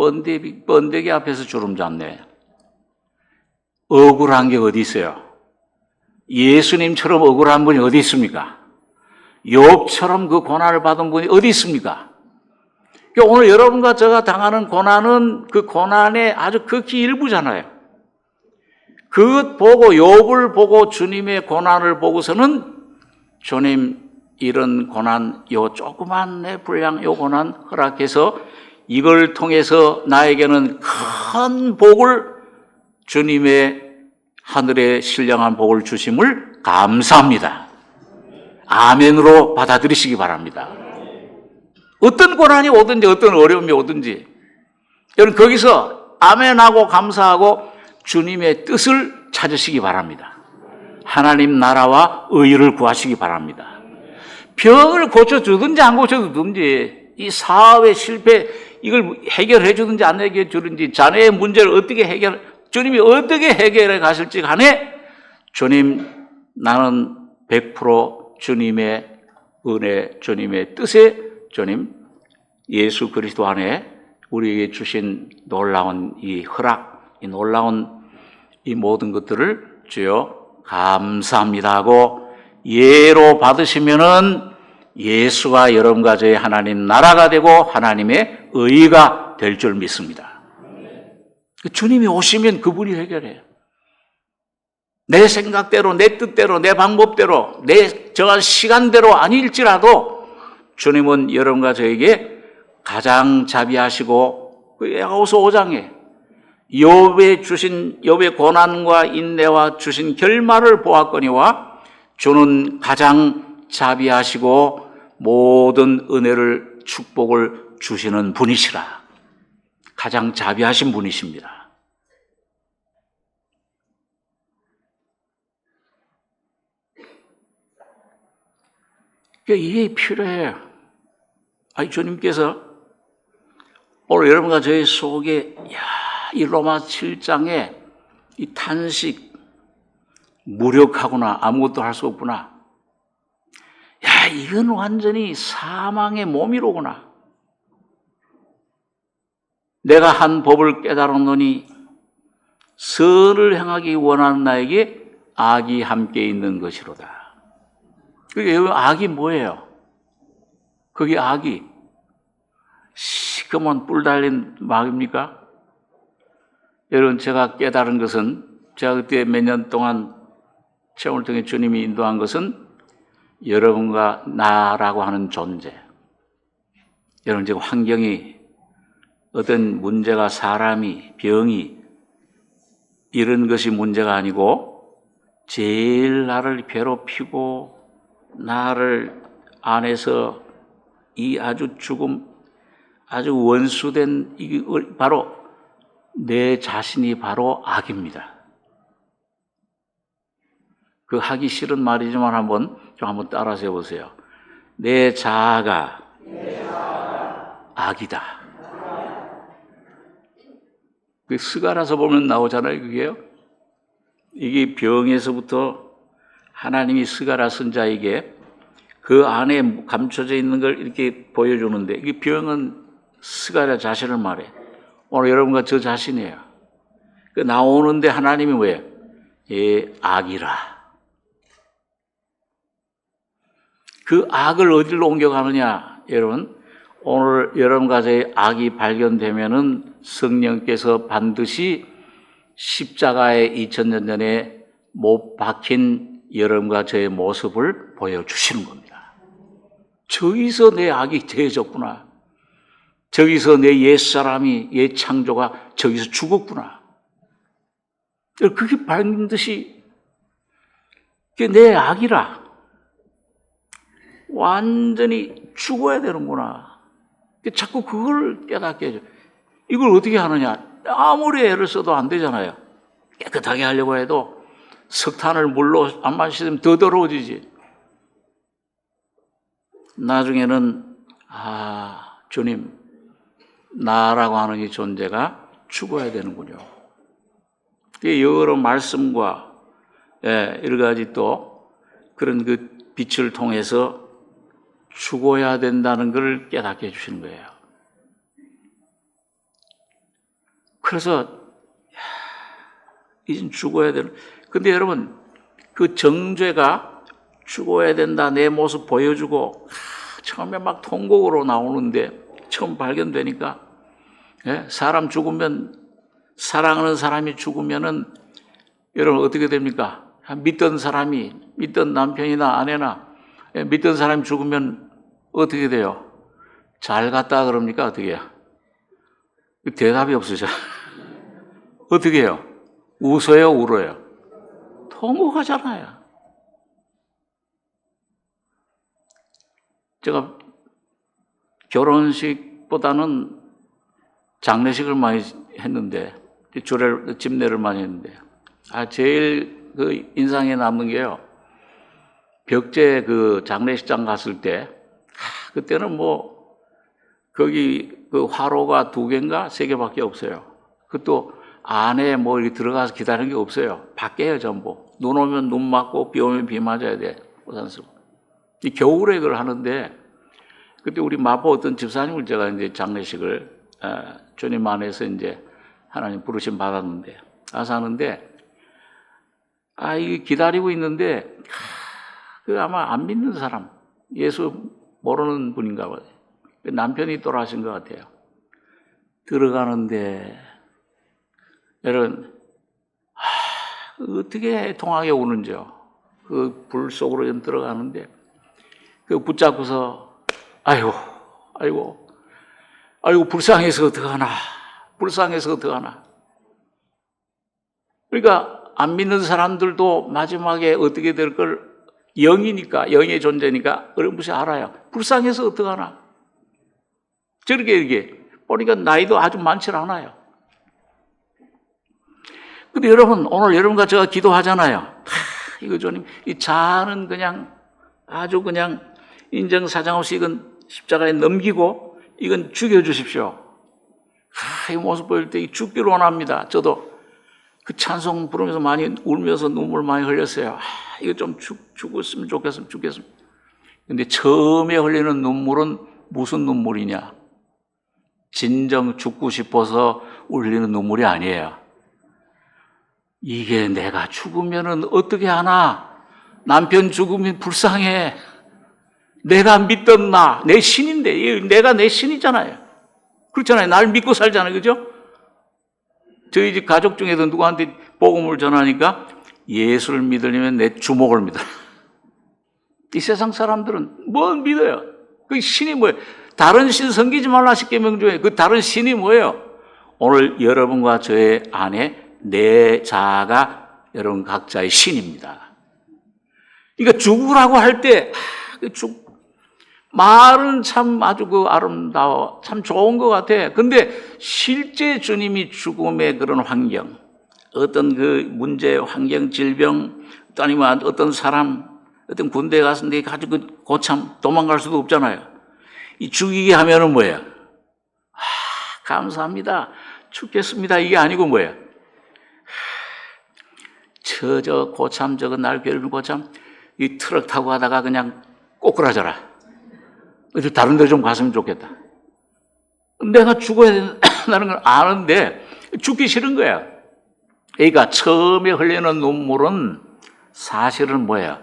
번데기 앞에서 주름 잡네. 억울한 게 어디 있어요? 예수님처럼 억울한 분이 어디 있습니까? 욥처럼 그 고난을 받은 분이 어디 있습니까? 그러니까 오늘 여러분과 제가 당하는 고난은 그 고난의 아주 극히 일부잖아요. 그것 보고 욥을 보고 주님의 고난을 보고서는 주님 이런 고난, 요 조그만 내 분량 요 고난 허락해서 이걸 통해서 나에게는 큰 복을 주님의 하늘에 신령한 복을 주심을 감사합니다. 아멘으로 받아들이시기 바랍니다. 어떤 고난이 오든지 어떤 어려움이 오든지 여러분 거기서 아멘하고 감사하고 주님의 뜻을 찾으시기 바랍니다. 하나님 나라와 의를 구하시기 바랍니다. 병을 고쳐주든지 안 고쳐주든지 이 사업의 실패 이걸 해결해 주든지 안 해결해 주든지 자녀의 문제를 어떻게 주님이 어떻게 해결해 가실지 간에 주님 나는 100% 주님의 은혜 주님의 뜻에 주님 예수 그리스도 안에 우리에게 주신 놀라운 이 허락 이 놀라운 이 모든 것들을 주여 감사합니다 하고 예로 받으시면은 예수가 여러분과 저희 하나님 나라가 되고 하나님의 의가 될 줄 믿습니다. 주님이 오시면 그분이 해결해요. 내 생각대로, 내 뜻대로, 내 방법대로, 내 정한 시간대로 아닐지라도 주님은 여러분과 저에게 가장 자비하시고 그 야고보서 5장에 욥의 고난과 인내와 주신 결말을 보았거니와 주는 가장 자비하시고 모든 은혜를 축복을 주시는 분이시라. 가장 자비하신 분이십니다. 이게 필요해요. 주님께서 오늘 여러분과 저희 속에 이 로마 7장에 이 탄식 무력하구나 아무것도 할 수 없구나 이건 완전히 사망의 몸이로구나 내가 한 법을 깨달았노니 선을 행하기 원하는 나에게 악이 함께 있는 것이로다. 그게 악이 뭐예요? 그게 악이 시커먼 뿔 달린 막입니까? 여러분 제가 깨달은 것은 제가 그때 몇 년 동안 체험을 통해 주님이 인도한 것은 여러분과 나라고 하는 존재 여러분 지금 환경이 어떤 문제가 사람이 병이 이런 것이 문제가 아니고 제일 나를 괴롭히고 나를 안에서 이 아주 죽음 아주 원수된 이게 바로 내 자신이 바로 악입니다. 그 하기 싫은 말이지만 한번 따라서 해보세요. 내 자아가 악이다. 그 스가라서 보면 나오잖아요, 그게요. 이게 병에서부터 하나님이 스가라 선자에게 그 안에 감춰져 있는 걸 이렇게 보여주는데 이 병은 스가랴 자신을 말해. 오늘 여러분과 저 자신이에요. 그 나오는데 하나님이 왜? 악이라. 그 악을 어디로 옮겨가느냐, 여러분? 오늘 여러분과 저의 악이 발견되면은 성령께서 반드시 십자가에 2000년 전에 못 박힌 여러분과 저의 모습을 보여주시는 겁니다. 저기서 내 악이 되어졌구나. 저기서 내 옛사람이, 옛 창조가 저기서 죽었구나. 그게 반드시 그게 내 악이라. 완전히 죽어야 되는구나. 자꾸 그걸 깨닫게 해줘. 이걸 어떻게 하느냐. 아무리 애를 써도 안 되잖아요. 깨끗하게 하려고 해도 석탄을 물로 안 마시면 더 더러워지지. 나중에는 주님 나라고 하는 이 존재가 죽어야 되는군요. 여러 말씀과 여러 가지 또 그런 그 빛을 통해서 죽어야 된다는 걸 깨닫게 해주시는 거예요. 그래서 이젠 죽어야 되는. 근데 여러분 그 정죄가 죽어야 된다 내 모습 보여주고 처음에 막 통곡으로 나오는데 처음 발견되니까 사람 죽으면 사랑하는 사람이 죽으면은 여러분 어떻게 됩니까? 믿던 사람이 믿던 남편이나 아내나 믿던 사람이 죽으면 어떻게 돼요? 잘 갔다 그럽니까? 어떻게 해요? 대답이 없으죠. 어떻게 해요? 웃어요? 울어요? 통곡하잖아요. 제가 결혼식보다는 장례식을 많이 했는데, 집례를 많이 했는데, 제일 그 인상에 남는 게요, 벽제 그 장례식장 갔을 때, 그때는 뭐, 거기 그 화로가 2개인가 3개밖에 없어요. 그것도 안에 뭐 이렇게 들어가서 기다리는 게 없어요. 밖에요, 전부. 눈 오면 눈 맞고 비 오면 비 맞아야 돼. 우산 쓰고. 이 겨울에 그걸 하는데, 그때 우리 마포 어떤 집사님을 제가 이제 장례식을, 주님 안에서 이제 하나님 부르심 받았는데, 가서 하는데, 이게 기다리고 있는데, 그 아마 안 믿는 사람, 예수 모르는 분인가 봐요. 남편이 돌아가신 것 같아요. 들어가는데, 여러분, 어떻게 해통하게 오는지요. 그 불 속으로 좀 들어가는데, 그 붙잡고서, 아이고, 불쌍해서 어떡하나. 불쌍해서 어떡하나. 그러니까, 안 믿는 사람들도 마지막에 어떻게 될 걸 영이니까, 영의 존재니까, 어렴풋이 알아요. 불쌍해서 어떡하나. 저렇게 이렇게, 보니까 나이도 아주 많지 않아요. 근데 여러분, 오늘 여러분과 제가 기도하잖아요. 이거 주님, 이 자는 그냥 아주 그냥 인정사정 없이 이건 십자가에 넘기고 이건 죽여주십시오. 이 모습 보일 때 죽기를 원합니다. 저도 그 찬송 부르면서 많이 울면서 눈물 많이 흘렸어요. 이거 좀 죽었으면 좋겠으면. 근데 처음에 흘리는 눈물은 무슨 눈물이냐? 진정 죽고 싶어서 울리는 눈물이 아니에요. 이게 내가 죽으면은 어떻게 하나? 남편 죽으면 불쌍해. 내가 믿던 내 신인데, 내가 내 신이잖아요. 그렇잖아요. 날 믿고 살잖아요. 그죠? 저희 집 가족 중에도 누구한테 복음을 전하니까 예수를 믿으려면 내 주목을 믿어라. 이 세상 사람들은 뭘 믿어요? 그 신이 뭐예요? 다른 신 섬기지 말라 10계명 중에 그 다른 신이 뭐예요? 오늘 여러분과 저의 안에 내 자아가 여러분 각자의 신입니다. 그러니까 죽으라고 할 때, 말은 참 아주 아름다워. 참 좋은 것 같아. 근데 실제 주님이 죽음의 그런 환경, 어떤 그 문제, 환경, 질병, 또 아니면 어떤 사람, 어떤 군대에 갔는데 아주 고참 도망갈 수도 없잖아요. 이 죽이게 하면은 뭐예요? 감사합니다. 죽겠습니다. 이게 아니고 뭐예요? 저 고참, 저거 날 괴롭힌 고참, 이 트럭 타고 가다가 그냥 꼬꾸라져라. 다른 데 좀 갔으면 좋겠다. 내가 죽어야 된다는 걸 아는데 죽기 싫은 거야. 그러니까 처음에 흘리는 눈물은 사실은 뭐야?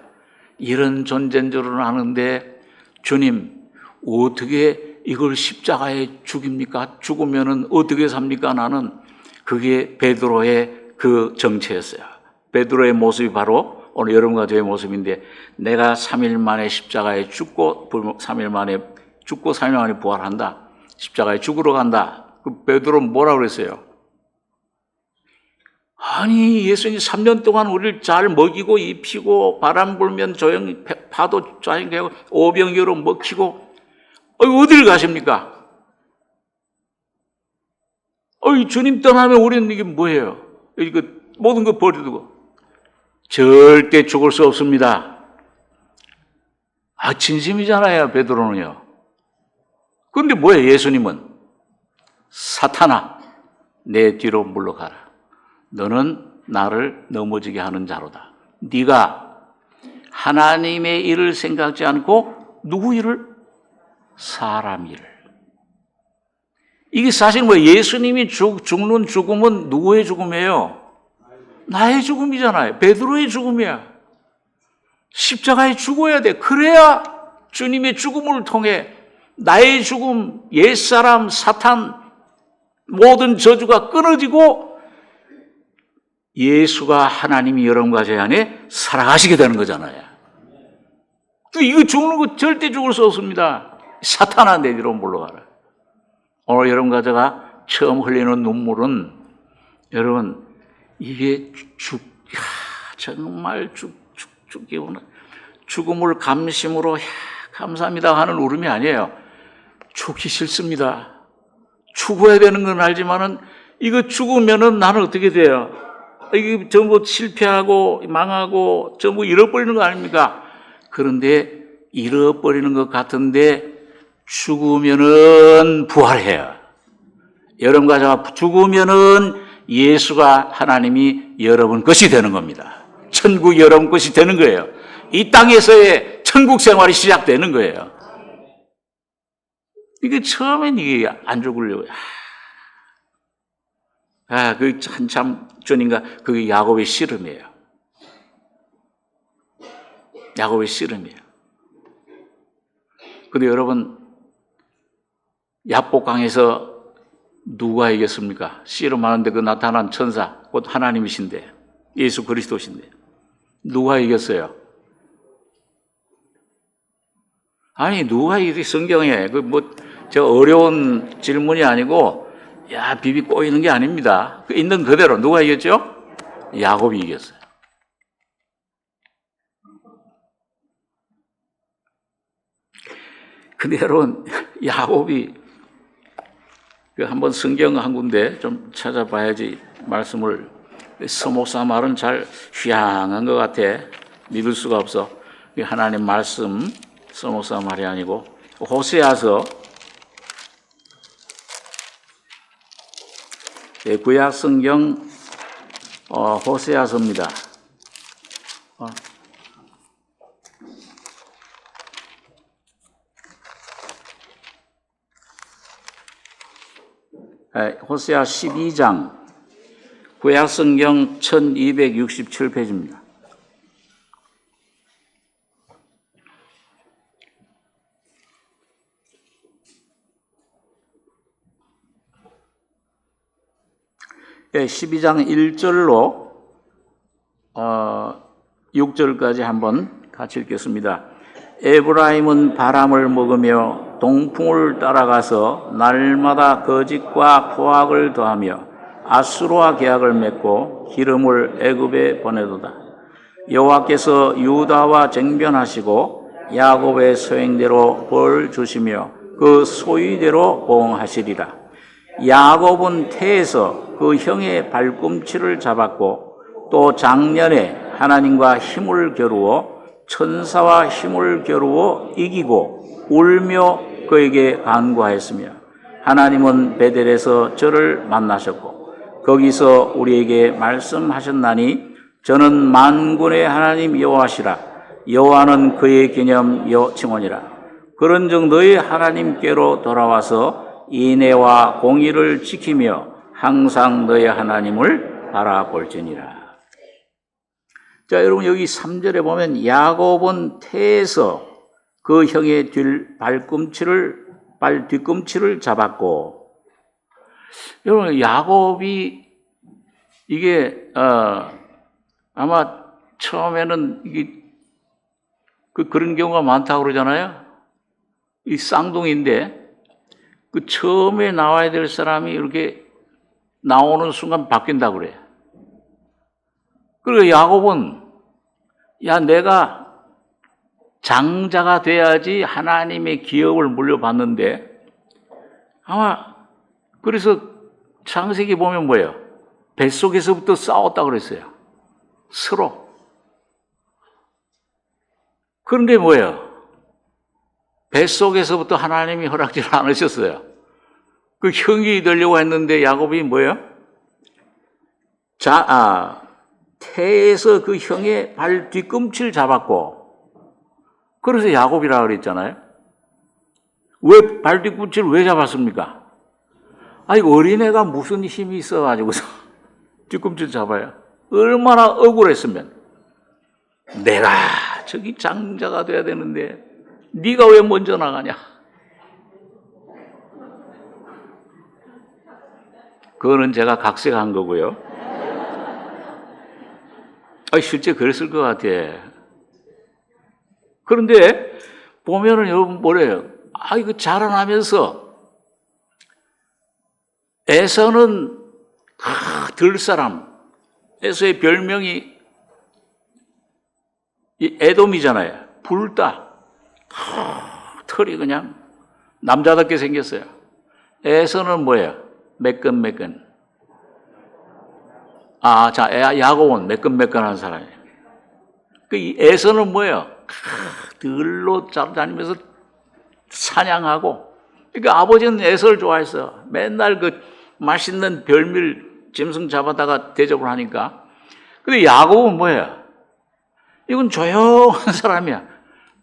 이런 존재인 줄은 아는데 주님 어떻게 이걸 십자가에 죽입니까? 죽으면은 어떻게 삽니까? 나는 그게 베드로의 그 정체였어요. 베드로의 모습이 바로 오늘 여러분과 저의 모습인데 내가 3일 만에 십자가에 죽고 3일 만에 부활한다. 십자가에 죽으러 간다. 그 베드로는 뭐라고 그랬어요? 아니 예수님 3년 동안 우리를 잘 먹이고 입히고 바람 불면 조용히 파도 조용히 하고 오병이어로 먹히고 어디를 가십니까? 주님 떠나면 우리는 이게 뭐예요? 이거 모든 거 버려두고 절대 죽을 수 없습니다. 진심이잖아요, 베드로는요. 그런데 뭐예요, 예수님은? 사탄아, 내 뒤로 물러가라. 너는 나를 넘어지게 하는 자로다. 네가 하나님의 일을 생각지 않고 누구 일을? 사람 일을. 이게 사실 예수님이 죽는 죽음은 누구의 죽음이에요? 나의 죽음이잖아요. 베드로의 죽음이야. 십자가에 죽어야 돼. 그래야 주님의 죽음을 통해 나의 죽음, 옛사람, 사탄, 모든 저주가 끊어지고 예수가 하나님이 여러분과 제 안에 살아가시게 되는 거잖아요. 이거 죽는 거 절대 죽을 수 없습니다. 사탄아 내 뒤로 물러가라. 오늘 여러분과 제가 처음 흘리는 눈물은 여러분 이게 정말 죽기구나. 죽음을 감심으로 감사합니다 하는 울음이 아니에요. 죽기 싫습니다. 죽어야 되는 건 알지만은 이거 죽으면은 나는 어떻게 돼요? 이게 전부 실패하고 망하고 전부 잃어버리는 거 아닙니까? 그런데 잃어버리는 것 같은데 죽으면은 부활해요. 여러분과 저와 죽으면은 예수가 하나님이 여러분 것이 되는 겁니다. 천국이 여러분 것이 되는 거예요. 이 땅에서의 천국 생활이 시작되는 거예요. 이게 처음엔 이게 안 죽으려고. 그 한참 전인가 그게 야곱의 씨름이에요. 야곱의 씨름이에요. 근데 여러분, 야복강에서 누가 이겼습니까? 씨름하는데 그 나타난 천사, 곧 하나님이신데, 예수 그리스도신데, 누가 이겼어요? 아니, 누가 이게 성경에, 저 어려운 질문이 아니고, 비비 꼬이는 게 아닙니다. 있는 그대로 누가 이겼죠? 야곱이 이겼어요. 근데 여러분, 야곱이 한번 성경 한 군데 좀 찾아봐야지 말씀을, 서목사 말은 잘 휘황한 것 같아. 믿을 수가 없어. 하나님 말씀, 서목사 말이 아니고 호세아서, 구약 성경 호세아서입니다. 호세아 12장, 구약 성경 1267페이지입니다. 예, 12장 1절로 6절까지 한번 같이 읽겠습니다. 에브라임은 바람을 먹으며 동풍을 따라가서 날마다 거짓과 포악을 더하며 아수르와 계약을 맺고 기름을 애굽에 보내도다. 여호와께서 유다와 쟁변하시고 야곱의 소행대로 벌 주시며 그 소위대로 보응하시리라. 야곱은 태에서 그 형의 발꿈치를 잡았고 또 작년에 하나님과 힘을 겨루어 천사와 힘을 겨루어 이기고 울며 그에게 간구하였으며 하나님은 베델에서 저를 만나셨고 거기서 우리에게 말씀하셨나니 저는 만군의 하나님 여호와시라. 여호와는 그의 기념 칭언이라. 그런즉 너희 하나님께로 돌아와서 인애와 공의를 지키며 항상 너희 하나님을 바라볼지니라. 자, 여러분 여기 3절에 보면 야곱은 태에서 그 형의 발 뒤꿈치를 잡았고, 여러분 야곱이 이게 아마 처음에는 이게 그런 경우가 많다고 그러잖아요. 이 쌍둥이인데 그 처음에 나와야 될 사람이 이렇게 나오는 순간 바뀐다고 그래요. 그리고 야곱은 내가 장자가 돼야지 하나님의 기업을 물려받는데 아마 그래서 창세기 보면 뭐예요? 뱃속에서부터 싸웠다고 그랬어요. 서로. 그런데 뭐예요? 뱃속에서부터 하나님이 허락지를 않으셨어요. 그 형이 되려고 했는데 야곱이 뭐예요? 태에서 그 형의 발 뒤꿈치를 잡았고, 그래서 야곱이라고 그랬잖아요. 왜 발 뒤꿈치를 왜 잡았습니까? 어린애가 무슨 힘이 있어가지고서 뒤꿈치를 잡아요. 얼마나 억울했으면. 내가 저기 장자가 돼야 되는데 네가 왜 먼저 나가냐? 그거는 제가 각색한 거고요. 실제 그랬을 것 같아. 그런데 보면은 여러분 뭐래요? 이거 자라나면서 에서는 들사람, 에서의 별명이 에돔이잖아요. 불다. 털이 그냥 남자답게 생겼어요. 에서는 뭐예요? 매끈매끈. 자, 야곱은 매끈매끈한 사람이에요. 그 에서는 뭐예요? 들로 다니면서 사냥하고. 그러니까 아버지는 에서를 좋아했어. 맨날 그 맛있는 별밀 짐승 잡아다가 대접을 하니까. 근데 야곱은 뭐예요? 이건 조용한 사람이야.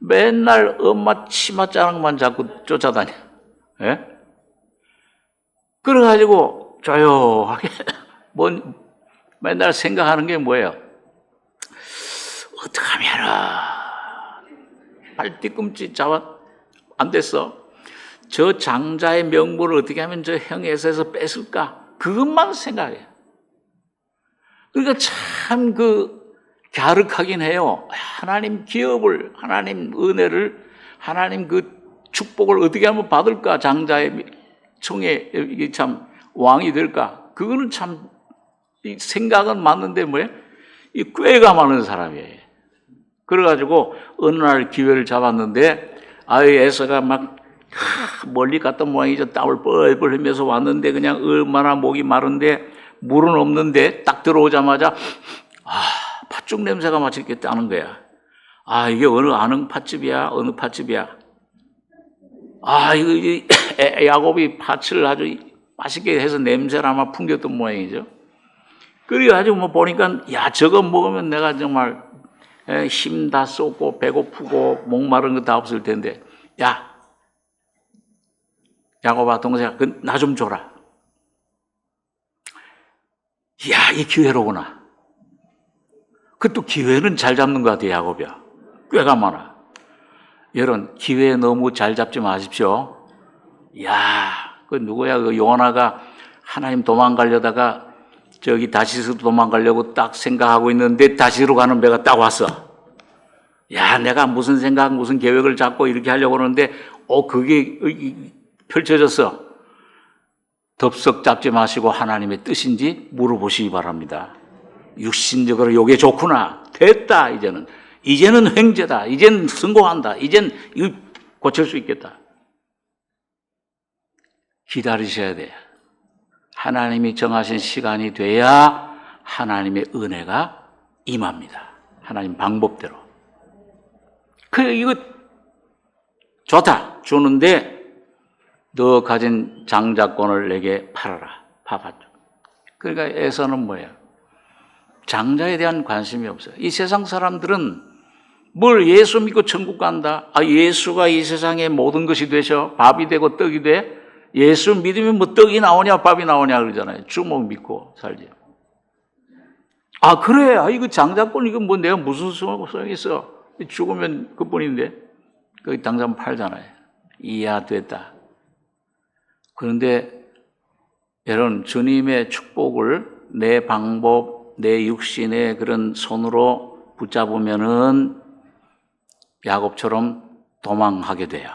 맨날 엄마 치맛자락만 자꾸 쫓아다녀. 예? 그래가지고 조용하게 맨날 생각하는 게 뭐예요? 어떻게 하면은 발 뒤꿈치 안 됐어. 저 장자의 명분을 어떻게 하면 저 형에서 뺏을까? 그것만 생각해. 그러니까 참 갸륵하긴 해요. 하나님 기업을, 하나님 은혜를, 하나님 축복을 어떻게 하면 받을까? 장자의 총에 이게 참 왕이 될까? 그거는 참 이 생각은 맞는데 뭐예요? 이 꾀가 많은 사람이에요. 그래가지고 어느 날 기회를 잡았는데 에서가 막 멀리 갔던 모양이죠. 땀을 뻘뻘 흘리면서 왔는데 그냥 얼마나 목이 마른데 물은 없는데 딱 들어오자마자 팥죽 냄새가 마치 이렇게 나는 거야. 이게 아는 팥집이야? 어느 팥집이야? 야곱이 팥을 아주 맛있게 해서 냄새를 아마 풍겼던 모양이죠. 그래가지고 보니까 저거 먹으면 내가 정말 힘 다 쏟고 배고프고 목마른 거 다 없을 텐데 야곱아 동생아 나 좀 줘라. 이 기회로구나. 또 기회는 잘 잡는 것 같아. 야곱이야. 꾀가 많아. 여러분 기회 너무 잘 잡지 마십시오. 누구야 요나가 하나님 도망가려다가 저기 다시스로 도망가려고 딱 생각하고 있는데 다시스로 가는 배가 딱 왔어. 내가 무슨 생각 무슨 계획을 잡고 이렇게 하려고 하는데 그게 펼쳐졌어. 덥석 잡지 마시고 하나님의 뜻인지 물어보시기 바랍니다. 육신적으로 요게 좋구나. 됐다. 이제는 횡재다. 이제는 성공한다. 이젠 이거 고칠 수 있겠다. 기다리셔야 돼요. 하나님이 정하신 시간이 돼야 하나님의 은혜가 임합니다. 하나님 방법대로. 이거 좋다. 주는데 너 가진 장자권을 내게 팔아라. 파봤죠. 그러니까 에서는 뭐예요? 장자에 대한 관심이 없어요. 이 세상 사람들은 뭘 예수 믿고 천국 간다. 예수가 이 세상의 모든 것이 되셔. 밥이 되고 떡이 돼. 예수 믿으면 떡이 나오냐 밥이 나오냐 그러잖아요. 주먹 믿고 살지. 그래. 이거 장자권 이거 내가 무슨 소용이 있어. 죽으면 그뿐인데. 거기 당장 팔잖아요. 이야 됐다. 그런데 여러분 주님의 축복을 내 방법, 내 육신의 그런 손으로 붙잡으면은 야곱처럼 도망하게 돼요.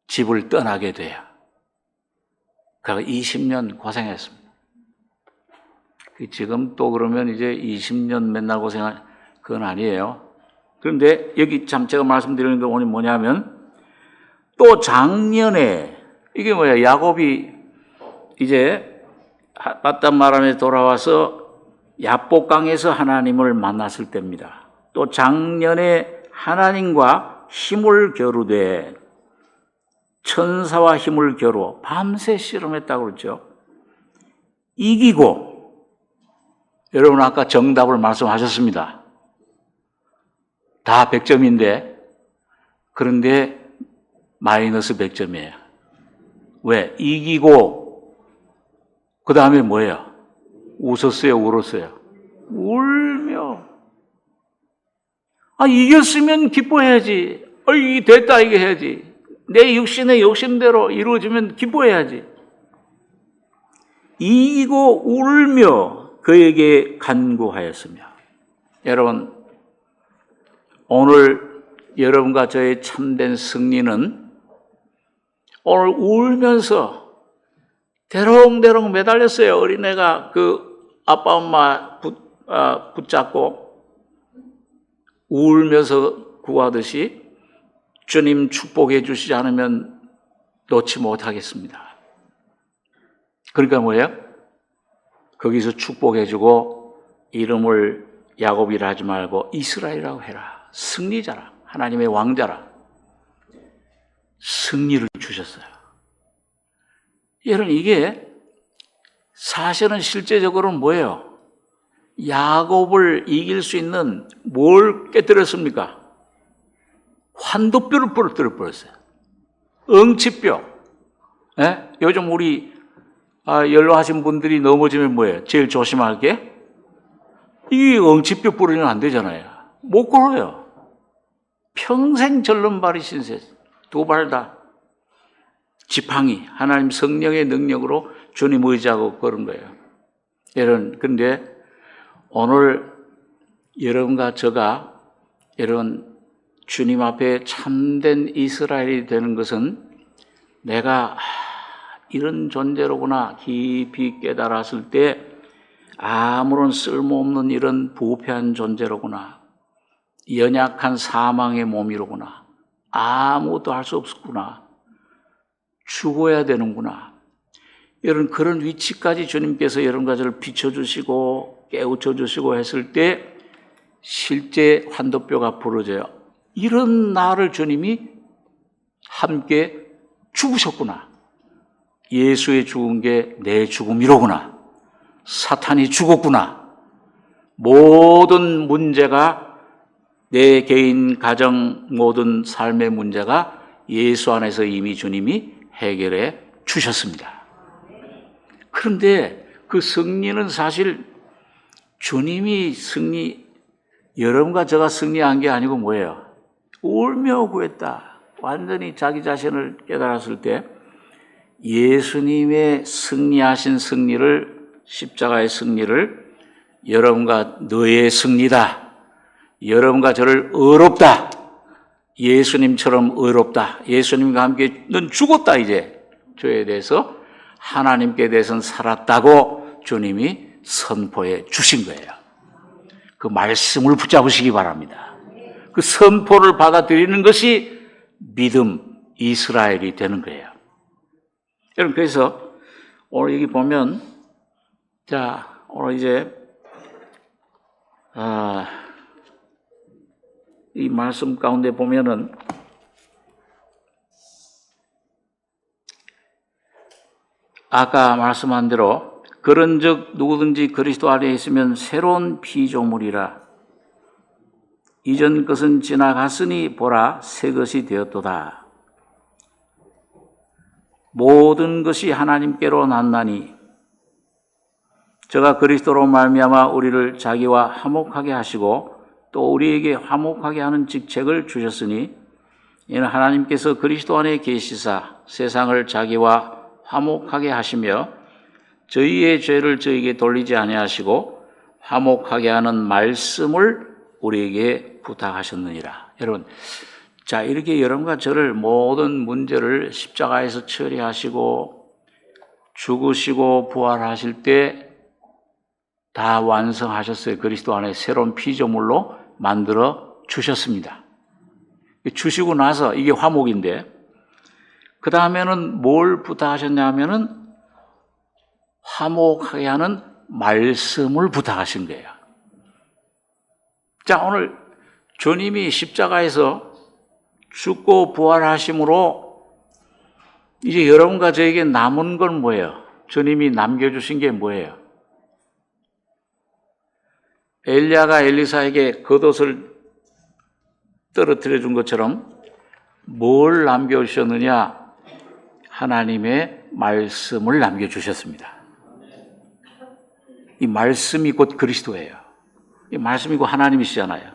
집을 떠나게 돼요. 그래서 20년 고생했습니다. 지금 또 그러면 이제 20년 맨날 고생할 그건 아니에요. 그런데 여기 참 제가 말씀드리는 게 오늘 뭐냐면 또 작년에 이게 뭐야? 야곱이 이제 바단-마람에 돌아와서 야복강에서 하나님을 만났을 때입니다. 또 작년에 하나님과 힘을 겨루되 천사와 힘을 겨루어 밤새 씨름했다고 그랬죠. 이기고 여러분 아까 정답을 말씀하셨습니다. 다 100점인데 그런데 마이너스 100점이에요. 왜? 이기고 그 다음에 뭐예요? 웃었어요? 울었어요? 울며 이겼으면 기뻐해야지. 이게 됐다 이게 해야지. 내 육신의 욕심대로 이루어지면 기뻐해야지. 이기고 울며 그에게 간구하였으며. 여러분 오늘 여러분과 저의 참된 승리는 오늘 울면서 대롱대롱 매달렸어요. 어린애가 아빠 엄마 붙잡고 울면서 구하듯이 주님 축복해 주시지 않으면 놓지 못하겠습니다. 그러니까 뭐예요? 거기서 축복해주고 이름을 야곱이라 하지 말고 이스라엘이라고 해라. 승리자라. 하나님의 왕자라. 승리를 주셨어요. 여러분, 이게 사실은 실제적으로는 뭐예요? 야곱을 이길 수 있는 뭘 깨뜨렸습니까? 환도뼈를 부러뜨려 버렸어요. 응치뼈. 예? 요즘 우리 연로하신 분들이 넘어지면 뭐예요? 제일 조심할 게? 이 응치뼈 부러지면 안 되잖아요. 못 걸어요. 평생 절름발이 신세. 두 발 다. 지팡이. 하나님 성령의 능력으로 주님 의지하고 걸은 거예요. 여러분, 근데 오늘 여러분과 저가 이런 주님 앞에 참된 이스라엘이 되는 것은 내가 이런 존재로구나 깊이 깨달았을 때 아무런 쓸모없는 이런 부패한 존재로구나, 연약한 사망의 몸이로구나, 아무것도 할 수 없었구나, 죽어야 되는구나. 여러분, 그런 위치까지 주님께서 여러분과 저를 비춰주시고 깨우쳐주시고 했을 때 실제 환도뼈가 부러져요. 이런 나를 주님이 함께 죽으셨구나. 예수의 죽은 게 내 죽음이로구나. 사탄이 죽었구나. 모든 문제가, 내 개인 가정 모든 삶의 문제가 예수 안에서 이미 주님이 해결해 주셨습니다. 그런데 그 승리는 사실 주님이 여러분과 제가 승리한 게 아니고 뭐예요? 울며 구했다. 완전히 자기 자신을 깨달았을 때 예수님의 승리하신 승리를, 십자가의 승리를 여러분과 너의 승리다. 여러분과 저를 의롭다. 예수님처럼 의롭다. 예수님과 함께 넌 죽었다 이제. 죄에 대해서 하나님께 대해서는 살았다고 주님이 선포해 주신 거예요. 그 말씀을 붙잡으시기 바랍니다. 그 선포를 받아들이는 것이 믿음 이스라엘이 되는 거예요. 여러분, 그래서 오늘 여기 보면, 자, 오늘 이제 이 말씀 가운데 보면은 아까 말씀한 대로 그런즉 누구든지 그리스도 안에 있으면 새로운 피조물이라. 이전 것은 지나갔으니 보라 새 것이 되었도다. 모든 것이 하나님께로 났나니 저가 그리스도로 말미암아 우리를 자기와 화목하게 하시고 또 우리에게 화목하게 하는 직책을 주셨으니 이는 하나님께서 그리스도 안에 계시사 세상을 자기와 화목하게 하시며 저희의 죄를 저희에게 돌리지 아니하시고 화목하게 하는 말씀을 우리에게 부탁하셨느니라. 여러분, 자, 이렇게 여러분과 저를 모든 문제를 십자가에서 처리하시고 죽으시고 부활하실 때 다 완성하셨어요. 그리스도 안에 새로운 피조물로 만들어 주셨습니다. 주시고 나서 이게 화목인데 그 다음에는 뭘 부탁하셨냐면은 화목하게 하는 말씀을 부탁하신 거예요. 자, 오늘 주님이 십자가에서 죽고 부활하심으로 이제 여러분과 저에게 남은 건 뭐예요? 주님이 남겨주신 게 뭐예요? 엘리야가 엘리사에게 겉옷을 떨어뜨려 준 것처럼 뭘 남겨주셨느냐? 하나님의 말씀을 남겨주셨습니다. 이 말씀이 곧 그리스도예요. 이 말씀이 곧 하나님이시잖아요.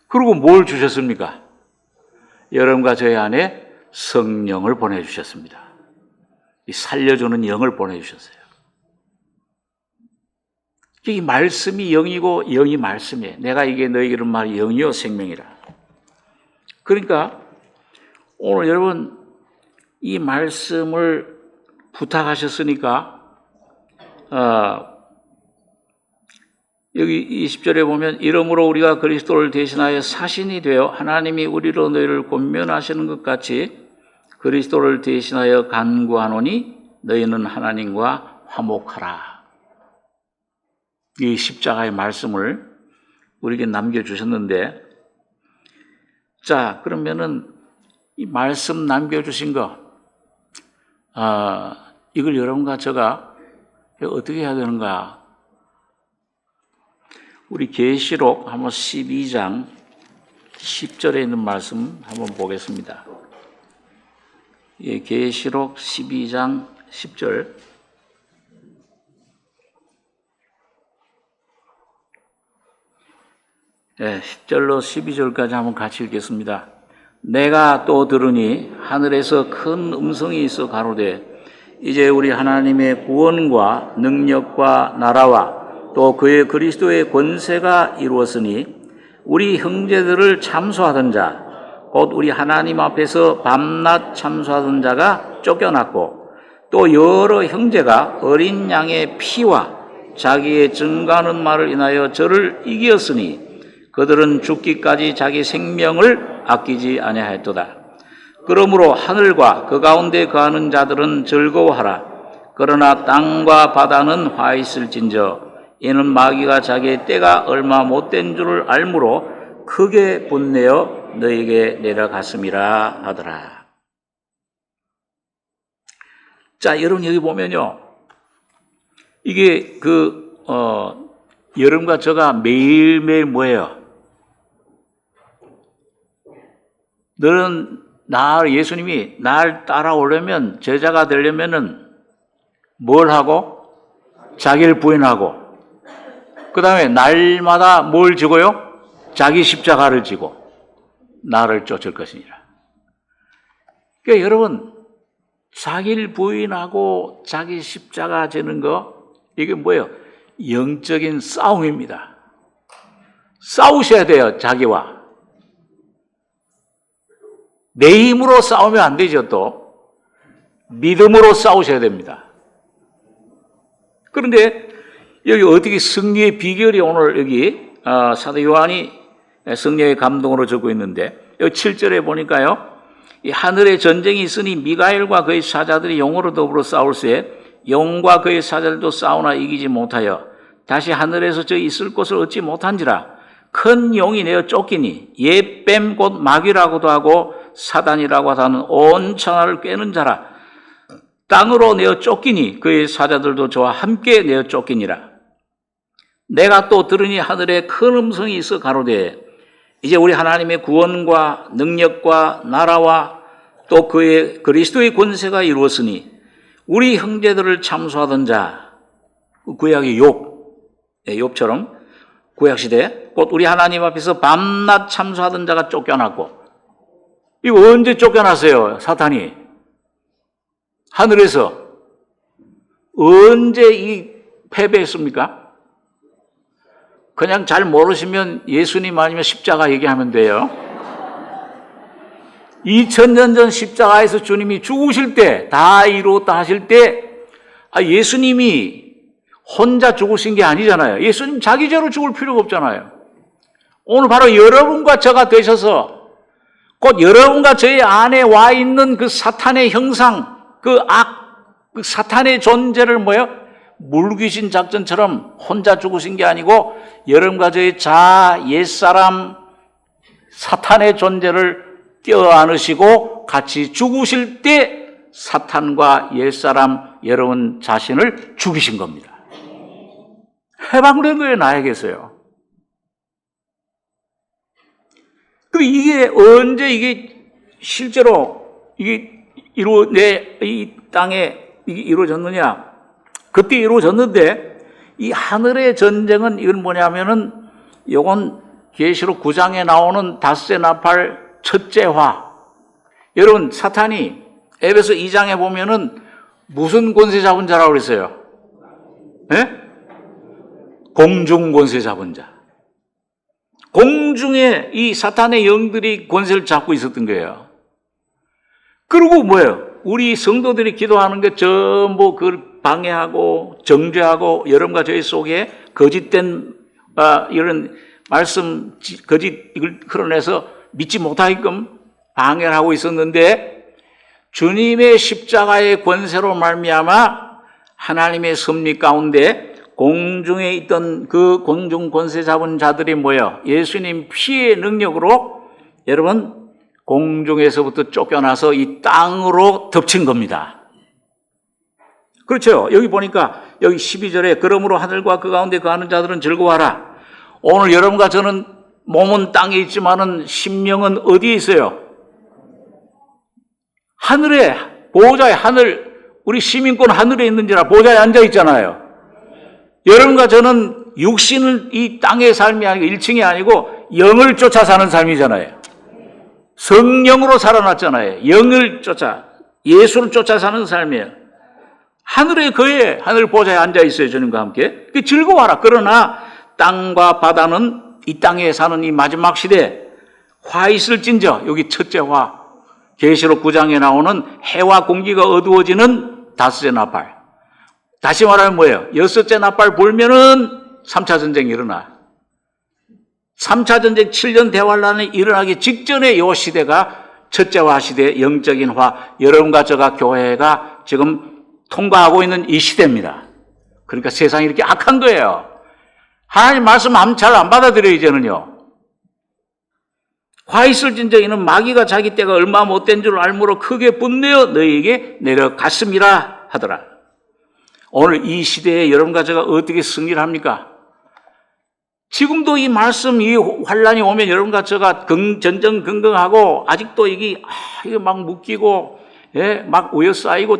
그리고 뭘 주셨습니까? 여러분과 저희 안에 성령을 보내주셨습니다. 이 살려주는 영을 보내주셨어요. 이 말씀이 영이고 영이 말씀이에요. 내가 이게 너에게 이런 말이 영이요 생명이라. 그러니까 오늘 여러분 이 말씀을 부탁하셨으니까 여기 20절에 보면 이러므로 우리가 그리스도를 대신하여 사신이 되어 하나님이 우리로 너희를 권면하시는 것 같이 그리스도를 대신하여 간구하노니 너희는 하나님과 화목하라. 이 십자가의 말씀을 우리에게 남겨주셨는데, 자, 그러면은 이 말씀 남겨주신 거, 이걸 여러분과 제가 어떻게 해야 되는가? 우리 계시록 한번 12장 10절에 있는 말씀 한번 보겠습니다. 예, 계시록 12장 10절. 예, 10절로 12절까지 한번 같이 읽겠습니다. 내가 또 들으니 하늘에서 큰 음성이 있어 가로되 이제 우리 하나님의 구원과 능력과 나라와 또 그의 그리스도의 권세가 이루었으니 우리 형제들을 참소하던 자 곧 우리 하나님 앞에서 밤낮 참소하던 자가 쫓겨났고 또 여러 형제가 어린 양의 피와 자기의 증거하는 말을 인하여 저를 이기었으니 그들은 죽기까지 자기 생명을 아끼지 아니하였도다. 그러므로 하늘과 그 가운데 거하는 자들은 즐거워하라. 그러나 땅과 바다는 화 있을진저 이는 마귀가 자기의 때가 얼마 못된 줄을 알므로 크게 분내어 너에게 내려갔음이라 하더라. 자, 여러분 여기 보면요, 이게 여러분과 저가 매일매일 뭐예요? 너는 예수님이 날 따라오려면, 제자가 되려면은 뭘 하고? 자기를 부인하고, 그 다음에 날마다 뭘 지고요? 자기 십자가를 지고 나를 쫓을 것이니라. 그러니까 여러분, 자기를 부인하고 자기 십자가 지는 거, 이게 뭐예요? 영적인 싸움입니다. 싸우셔야 돼요, 자기와. 내 힘으로 싸우면 안 되죠, 또. 믿음으로 싸우셔야 됩니다. 그런데 여기 어떻게 승리의 비결이 오늘 여기 사도 요한이 성령의 감동으로 적고 있는데, 여기 7절에 보니까요, 이 하늘에 전쟁이 있으니 미가엘과 그의 사자들이 용으로 더불어 싸울세 용과 그의 사자들도 싸우나 이기지 못하여 다시 하늘에서 저 있을 곳을 얻지 못한지라. 큰 용이 내어 쫓기니 옛뱀 곧 마귀라고도 하고 사단이라고 하는 온 천하를 꿰는 자라. 땅으로 내어 쫓기니 그의 사자들도 저와 함께 내어 쫓기니라. 내가 또 들으니 하늘에 큰 음성이 있어 가로되 이제 우리 하나님의 구원과 능력과 나라와 또 그의 그리스도의 권세가 이루었으니 우리 형제들을 참소하던 자, 구약의 욥처럼 구약시대 곧 우리 하나님 앞에서 밤낮 참소하던 자가 쫓겨났고, 이거 언제 쫓겨났어요? 사탄이 하늘에서 언제 이 패배했습니까? 그냥 잘 모르시면 예수님 아니면 십자가 얘기하면 돼요. 2000년 전 십자가에서 주님이 죽으실 때, 다 이루었다 하실 때, 예수님이 혼자 죽으신 게 아니잖아요. 예수님 자기 죄로 죽을 필요가 없잖아요. 오늘 바로 여러분과 저가 되셔서 곧 여러분과 저희 안에 와 있는 그 사탄의 형상, 그 사탄의 존재를 물귀신 작전처럼 혼자 죽으신 게 아니고 여러분과 저희 옛사람 사탄의 존재를 껴안으시고 같이 죽으실 때 사탄과 옛사람 여러분 자신을 죽이신 겁니다. 해방된 거예요, 나에게서요. 그럼 이게 언제 실제로 이 땅에 이루어졌느냐? 그때 이루어졌는데, 이 하늘의 전쟁은 이건 뭐냐면은, 요건 계시록 9장에 나오는 닷새 나팔 첫째 화. 여러분, 사탄이 에베소 2장에 보면은 무슨 권세 잡은 자라고 그랬어요? 예? 공중 권세 잡은 자. 공중에 이 사탄의 영들이 권세를 잡고 있었던 거예요. 그리고 뭐예요? 우리 성도들이 기도하는 게 전부 그걸 방해하고 정죄하고 여러분과 저희 속에 거짓된 이런 말씀, 이걸 흘러내서 믿지 못하게끔 방해를 하고 있었는데, 주님의 십자가의 권세로 말미암아 하나님의 섭리 가운데 공중에 있던 그 공중 권세 잡은 자들이 모여 예수님 피의 능력으로 여러분 공중에서부터 쫓겨나서 이 땅으로 덮친 겁니다. 그렇죠. 여기 보니까 여기 12절에 그러므로 하늘과 그 가운데 거하는 자들은 즐거워하라. 오늘 여러분과 저는 몸은 땅에 있지만은 심령은 어디에 있어요? 하늘에, 보호자의 하늘, 우리 시민권 하늘에 있는지라 보호자에 앉아 있잖아요. 여러분과 저는 육신은 이 땅의 삶이 아니고 1층이 아니고 영을 쫓아 사는 삶이잖아요. 성령으로 살아났잖아요. 영을 쫓아, 예수를 쫓아 사는 삶이에요. 하늘에 거해, 하늘 보좌에 앉아 있어요. 주님과 함께. 즐거워하라. 그러나 땅과 바다는 이 땅에 사는 이 마지막 시대 화 있을진저, 여기 첫째 화, 계시록 9장에 나오는 해와 공기가 어두워지는 다섯째 나팔. 다시 말하면 뭐예요? 여섯째 나팔 불면은 3차 전쟁이 일어나. 3차 전쟁 7년 대환란이 일어나기 직전에 이 시대가 첫째 화 시대, 영적인 화, 여러분과 저가 교회가 지금 통과하고 있는 이 시대입니다. 그러니까 세상이 이렇게 악한 거예요. 하나님 말씀 잘 안 받아들여요, 이제는요. 화 있을진저 이는 마귀가 자기 때가 얼마 못된 줄 알므로 크게 분내어 너희에게 내려갔음이라 하더라. 오늘 이 시대에 여러분과 제가 어떻게 승리를 합니까? 지금도 이 말씀, 이 환란이 오면 여러분과 제가 전전긍긍하고 아직도 이게 막 묶이고, 예, 막 오여싸이고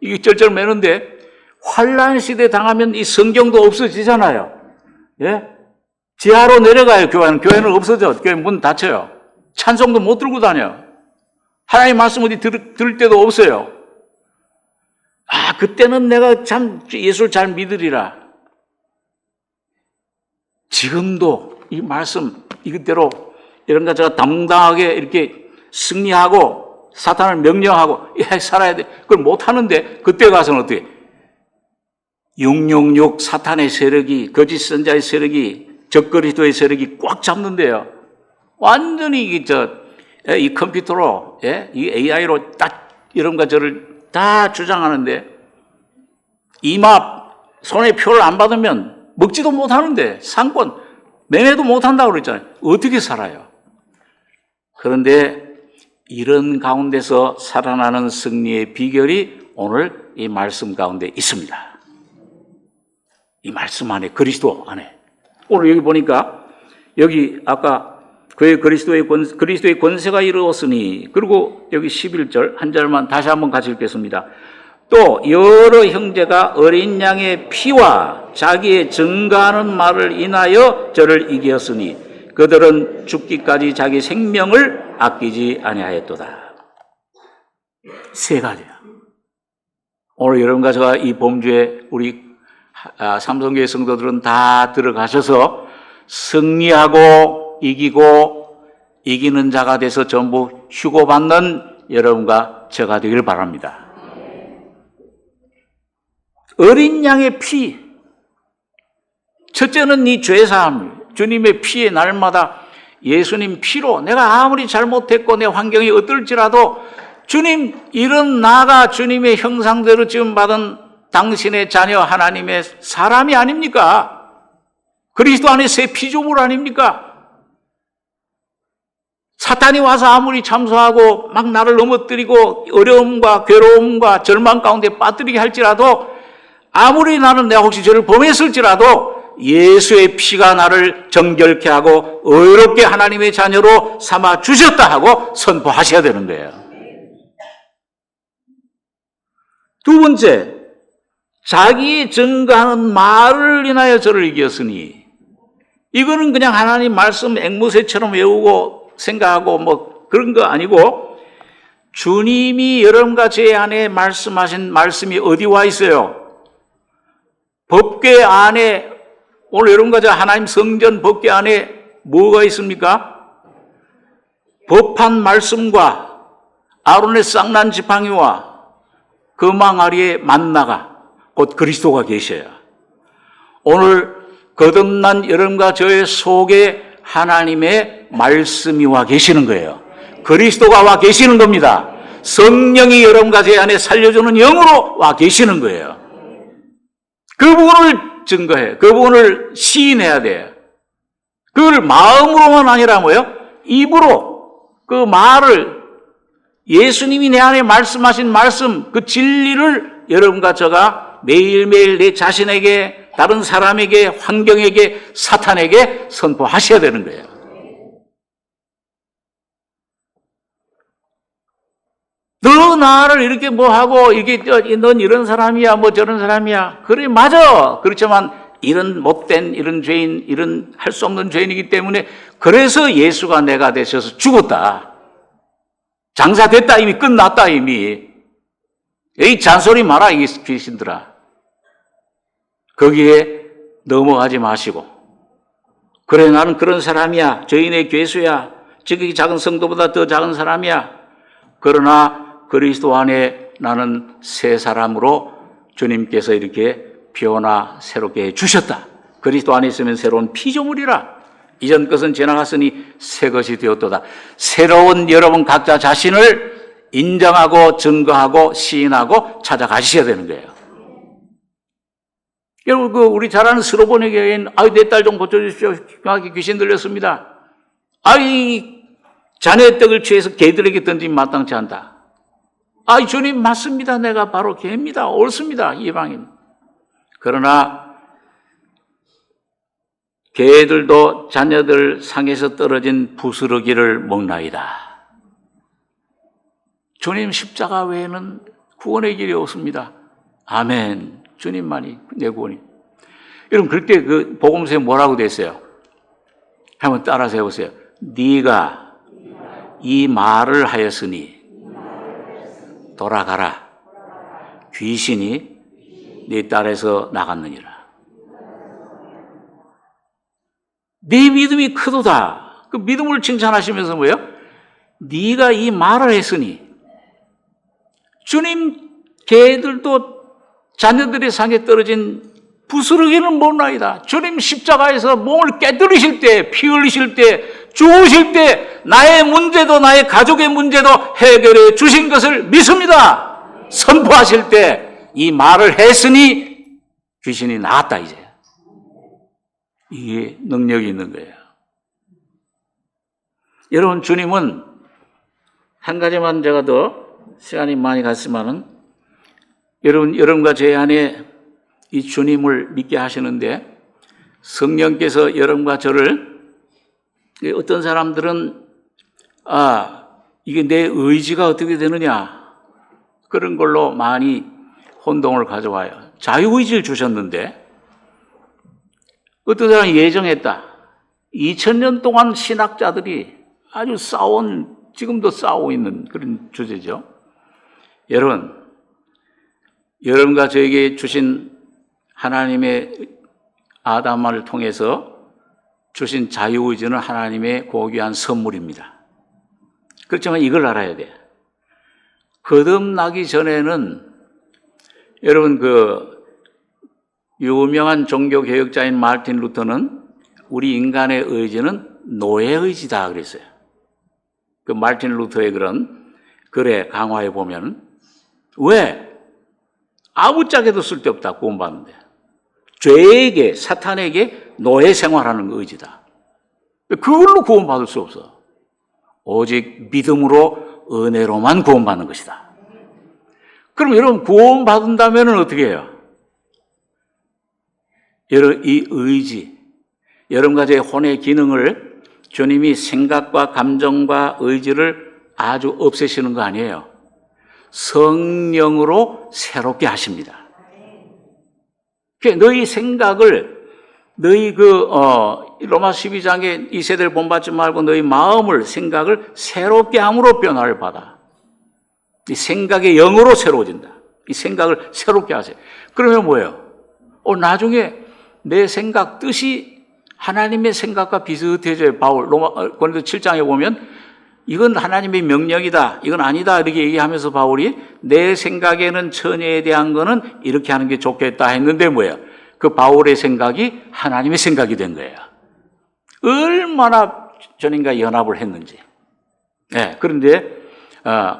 이게 쩔쩔매는데 환란 시대 당하면 이 성경도 없어지잖아요. 예, 지하로 내려가요. 교회는 없어져. 교회 문 닫혀요. 찬송도 못 들고 다녀. 하나님 말씀 어디 들을 때도 없어요. 그때는 내가 참 예수를 잘 믿으리라. 지금도 이 말씀 이것대로 이런가 제가 당당하게 이렇게 승리하고 사탄을 명령하고 살아야 돼. 그걸 못 하는데 그때 가서는 어떻게? 666 사탄의 세력이, 거짓 선자의 세력이, 적그리스도의 세력이 꽉 잡는데요. 완전히 이 컴퓨터로, 예? 이 AI로 딱 이런가 저를 다 주장하는데 이마 손에 표를 안 받으면 먹지도 못하는데 상권 매매도 못한다고 그랬잖아요. 어떻게 살아요? 그런데 이런 가운데서 살아나는 승리의 비결이 오늘 이 말씀 가운데 있습니다. 이 말씀 안에, 그리스도 안에. 오늘 여기 보니까 여기 아까 그의 그리스도의 권세가 이르렀으니, 그리고 여기 11절 한 절만 다시 한번 같이 읽겠습니다. 또 여러 형제가 어린 양의 피와 자기의 증거하는 말을 인하여 저를 이겼으니 그들은 죽기까지 자기 생명을 아끼지 아니하였도다. 세 가지야. 오늘 여러분과 제가 이 범주에 우리 삼성교회 성도들은 다 들어가셔서 승리하고 이기고 이기는 자가 돼서 전부 휴고받는 여러분과 제가 되길 바랍니다. 어린 양의 피. 첫째는 이 죄사함. 주님의 피에 날마다 예수님 피로 내가 아무리 잘못했고 내 환경이 어떨지라도 주님, 이런 나가 주님의 형상대로 지금 받은 당신의 자녀 하나님의 사람이 아닙니까? 그리스도 안에 새 피조물 아닙니까? 사탄이 와서 아무리 참소하고 막 나를 넘어뜨리고 어려움과 괴로움과 절망 가운데 빠뜨리게 할지라도 아무리 나는 내가 혹시 죄를 범했을지라도 예수의 피가 나를 정결케 하고 의롭게 하나님의 자녀로 삼아 주셨다 하고 선포하셔야 되는 거예요. 두 번째, 자기 증거하는 말을 인하여 저를 이겼으니, 이거는 그냥 하나님 말씀 앵무새처럼 외우고 생각하고 뭐 그런 거 아니고 주님이 여러분과 제 안에 말씀하신 말씀이 어디 와 있어요? 법궤 안에, 오늘 여러분과 저 하나님 성전 법궤 안에 뭐가 있습니까? 법한 말씀과 아론의 쌍난 지팡이와 그 망아리의 만나가 곧 그리스도가 계셔요. 오늘 거듭난 여러분과 저의 속에 하나님의 말씀이 와 계시는 거예요. 그리스도가 와 계시는 겁니다. 성령이 여러분과 제 안에 살려주는 영으로 와 계시는 거예요. 그 부분을 증거해. 그 부분을 시인해야 돼. 그걸 마음으로만 아니라 뭐요? 입으로 그 말을 예수님이 내 안에 말씀하신 말씀, 그 진리를 여러분과 저가 매일매일 내 자신에게, 다른 사람에게, 환경에게, 사탄에게 선포하셔야 되는 거예요. 너 나를 이렇게 뭐 하고, 이게, 넌 이런 사람이야, 뭐 저런 사람이야. 그래, 맞아. 그렇지만, 이런 못된, 이런 죄인, 이런 할 수 없는 죄인이기 때문에, 그래서 예수가 내가 되셔서 죽었다. 장사됐다, 이미 끝났다, 이미. 이 잔소리 마라, 이 귀신들아. 거기에 넘어가지 마시고. 그래, 나는 그런 사람이야. 죄인의 괴수야. 지극히 작은 성도보다 더 작은 사람이야. 그러나 그리스도 안에 나는 새 사람으로 주님께서 이렇게 변화 새롭게 해주셨다. 그리스도 안에 있으면 새로운 피조물이라. 이전 것은 지나갔으니 새 것이 되었도다. 새로운 여러분 각자 자신을 인정하고 증거하고 시인하고 찾아가셔야 되는 거예요. 여러분, 우리 잘 아는 스로보네 교회는, 내 딸 좀 고쳐주십시오. 귀신 들렸습니다. 자네의 떡을 취해서 개들에게 던지면 마땅치 않다. 주님, 맞습니다. 내가 바로 개입니다. 옳습니다. 이방인. 그러나, 개들도 자녀들 상에서 떨어진 부스러기를 먹나이다. 주님 십자가 외에는 구원의 길이 없습니다. 아멘. 주님만이 내 구원이. 여러분, 그때 그 복음서에 뭐라고 됐어요? 한번 따라서 해보세요. 네가 이 말을 하였으니 돌아가라. 귀신이 네 딸에서 나갔느니라. 네 믿음이 크도다. 그 믿음을 칭찬하시면서 뭐예요? 네가 이 말을 했으니. 주님, 개들도 자녀들의 상에 떨어진 부스러기는 못나이다. 주님 십자가에서 몸을 깨뜨리실 때, 피 흘리실 때, 죽으실 때 나의 문제도 나의 가족의 문제도 해결해 주신 것을 믿습니다. 선포하실 때 이 말을 했으니 귀신이 나갔다 이제. 이게 능력이 있는 거예요. 여러분, 주님은 한 가지만 제가 더 시간이 많이 갔지만은 여러분과 제 안에 이 주님을 믿게 하시는데 성령께서 여러분과 저를 어떤 사람들은 이게 내 의지가 어떻게 되느냐 그런 걸로 많이 혼동을 가져와요. 자유의지를 주셨는데 어떤 사람이 예정했다. 2000년 동안 신학자들이 아주 지금도 싸우고 있는 그런 주제죠. 여러분과 저에게 주신 하나님의 아담을 통해서 주신 자유의지는 하나님의 고귀한 선물입니다. 그렇지만 이걸 알아야 돼. 거듭나기 전에는 여러분 유명한 종교개혁자인 마르틴 루터는 우리 인간의 의지는 노예의지다 그랬어요. 그 마르틴 루터의 그런 글에 강화해 보면 왜? 아무짝에도 쓸데없다 구원받는데 죄에게 사탄에게 노예 생활하는 의지다. 그걸로 구원받을 수 없어. 오직 믿음으로 은혜로만 구원받는 것이다. 그럼 여러분 구원받는다면 어떻게 해요? 여러분 이 의지, 여러분과 제 혼의 기능을 주님이 생각과 감정과 의지를 아주 없애시는 거 아니에요. 성령으로 새롭게 하십니다. 너희 생각을 너희 로마 12장에 이 세대를 본받지 말고 너희 마음을 생각을 새롭게 함으로 변화를 받아. 이 생각의 영으로 새로워진다. 이 생각을 새롭게 하세요. 그러면 뭐예요? 나중에 내 생각 뜻이 하나님의 생각과 비슷해져요. 고린도 7장에 보면 이건 하나님의 명령이다. 이건 아니다. 이렇게 얘기하면서 바울이 내 생각에는 처녀에 대한 거는 이렇게 하는 게 좋겠다 했는데 뭐예요? 그 바울의 생각이 하나님의 생각이 된 거예요. 얼마나 주님과 연합을 했는지. 네, 그런데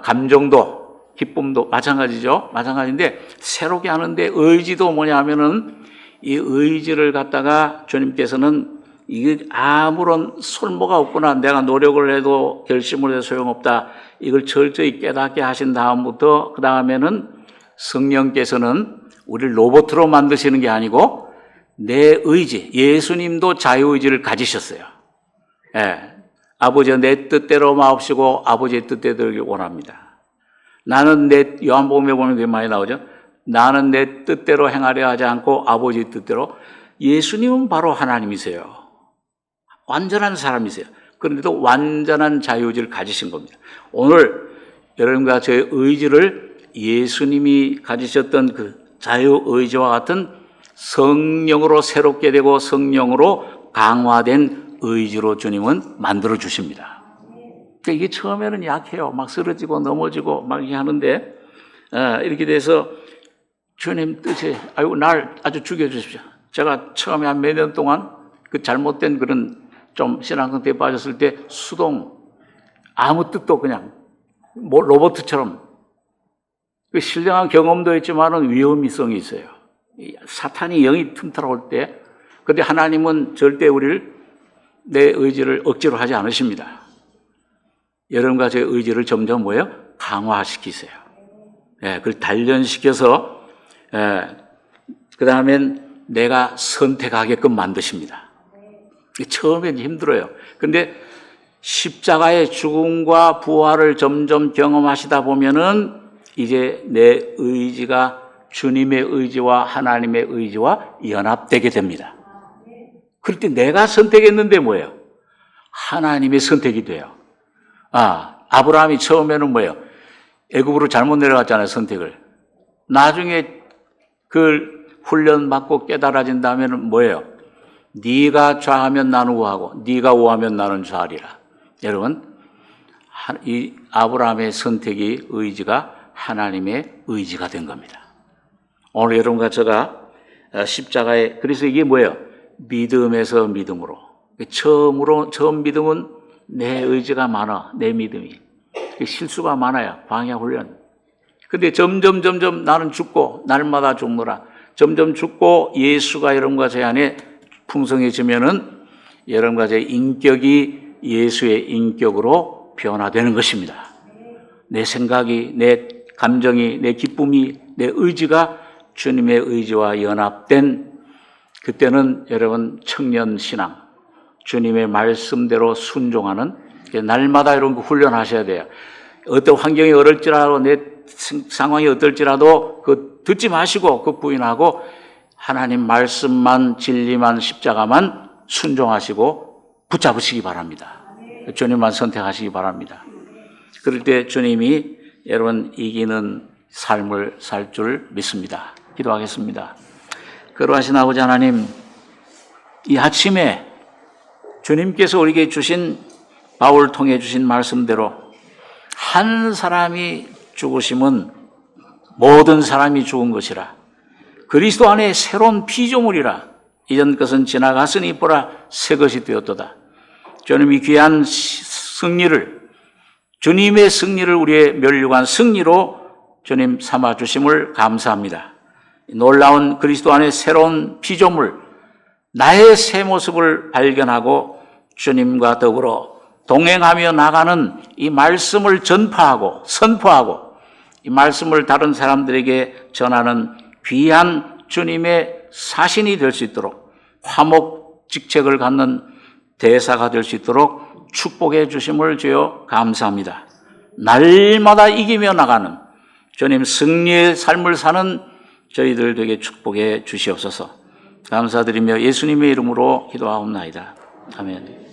감정도, 기쁨도 마찬가지죠. 마찬가지인데 새롭게 하는데 의지도 뭐냐면은 이 의지를 갖다가 주님께서는 이게 아무런 솔모가 없구나. 내가 노력을 해도 결심을 해도 소용없다. 이걸 철저히 깨닫게 하신 다음부터 그 다음에는 성령께서는 우리를 로봇으로 만드시는 게 아니고 내 의지, 예수님도 자유의지를 가지셨어요. 예. 아버지가 내 뜻대로 마옵시고 아버지의 뜻대로 되길 원합니다. 나는 요한복음에 보면 그게 많이 나오죠. 나는 내 뜻대로 행하려 하지 않고 아버지의 뜻대로. 예수님은 바로 하나님이세요. 완전한 사람이세요. 그런데도 완전한 자유의지를 가지신 겁니다. 오늘 여러분과 저의 의지를 예수님이 가지셨던 그 자유의지와 같은 성령으로 새롭게 되고 성령으로 강화된 의지로 주님은 만들어 주십니다. 그러니까 이게 처음에는 약해요. 막 쓰러지고 넘어지고 막 이렇게 하는데 이렇게 돼서 주님 뜻에 날 아주 죽여주십시오. 제가 처음에 한 몇 년 동안 그 잘못된 그런 좀 신앙 상태에 빠졌을 때 수동 아무 뜻도 그냥 뭐 로봇처럼 그 신령한 경험도 있지만은 위험성이 있어요. 사탄이 영이 틈타올 때. 그런데 하나님은 절대 우리를 내 의지를 억지로 하지 않으십니다. 여러분과 제 의지를 점점 뭐예요? 강화시키세요. 예, 그걸 단련시켜서 그 다음엔 내가 선택하게끔 만드십니다. 처음엔 힘들어요. 근데 십자가의 죽음과 부활을 점점 경험하시다 보면은 이제 내 의지가 주님의 의지와 하나님의 의지와 연합되게 됩니다. 그럴 때 내가 선택했는데 뭐예요? 하나님의 선택이 돼요. 아브라함이 처음에는 뭐예요? 애굽으로 잘못 내려갔잖아요, 선택을. 나중에 그 훈련 받고 깨달아진 다음에는 뭐예요? 네가 좌하면 나는 우하고 네가 우하면 나는 좌하리라. 여러분, 이 아브라함의 선택이 의지가 하나님의 의지가 된 겁니다. 오늘 여러분과 제가 십자가에, 그래서 이게 뭐예요? 믿음에서 믿음으로. 처음 믿음은 내 의지가 많아, 내 믿음이. 실수가 많아요, 광야 훈련. 근데 점점 나는 죽고 날마다 죽노라. 점점 죽고 예수가 여러분과 제 안에 풍성해지면은 여러분과 제 인격이 예수의 인격으로 변화되는 것입니다. 내 생각이, 내 감정이, 내 기쁨이, 내 의지가 주님의 의지와 연합된 그때는 여러분 청년 신앙, 주님의 말씀대로 순종하는 날마다 이런 거 훈련하셔야 돼요. 어떤 환경이 어떨지라도 내 상황이 어떨지라도 그 듣지 마시고 그 부인하고 하나님 말씀만 진리만 십자가만 순종하시고 붙잡으시기 바랍니다. 주님만 선택하시기 바랍니다. 그럴 때 주님이 여러분 이기는 삶을 살 줄 믿습니다. 기도하겠습니다. 거룩하신 아버지 하나님, 이 아침에 주님께서 우리에게 주신 바울 통해 주신 말씀대로 한 사람이 죽으심은 모든 사람이 죽은 것이라. 그리스도 안에 새로운 피조물이라. 이전 것은 지나갔으니 보라 새 것이 되었도다. 주님이 귀한 승리를, 주님의 승리를 우리의 멸류관 승리로 주님 삼아주심을 감사합니다. 놀라운 그리스도 안에 새로운 피조물, 나의 새 모습을 발견하고 주님과 더불어 동행하며 나가는 이 말씀을 전파하고 선포하고 이 말씀을 다른 사람들에게 전하는 귀한 주님의 사신이 될 수 있도록 화목직책을 갖는 대사가 될 수 있도록 축복해 주심을 주여 감사합니다. 날마다 이기며 나가는 주님 승리의 삶을 사는 저희들 되게 축복해 주시옵소서. 감사드리며 예수님의 이름으로 기도하옵나이다. 아멘.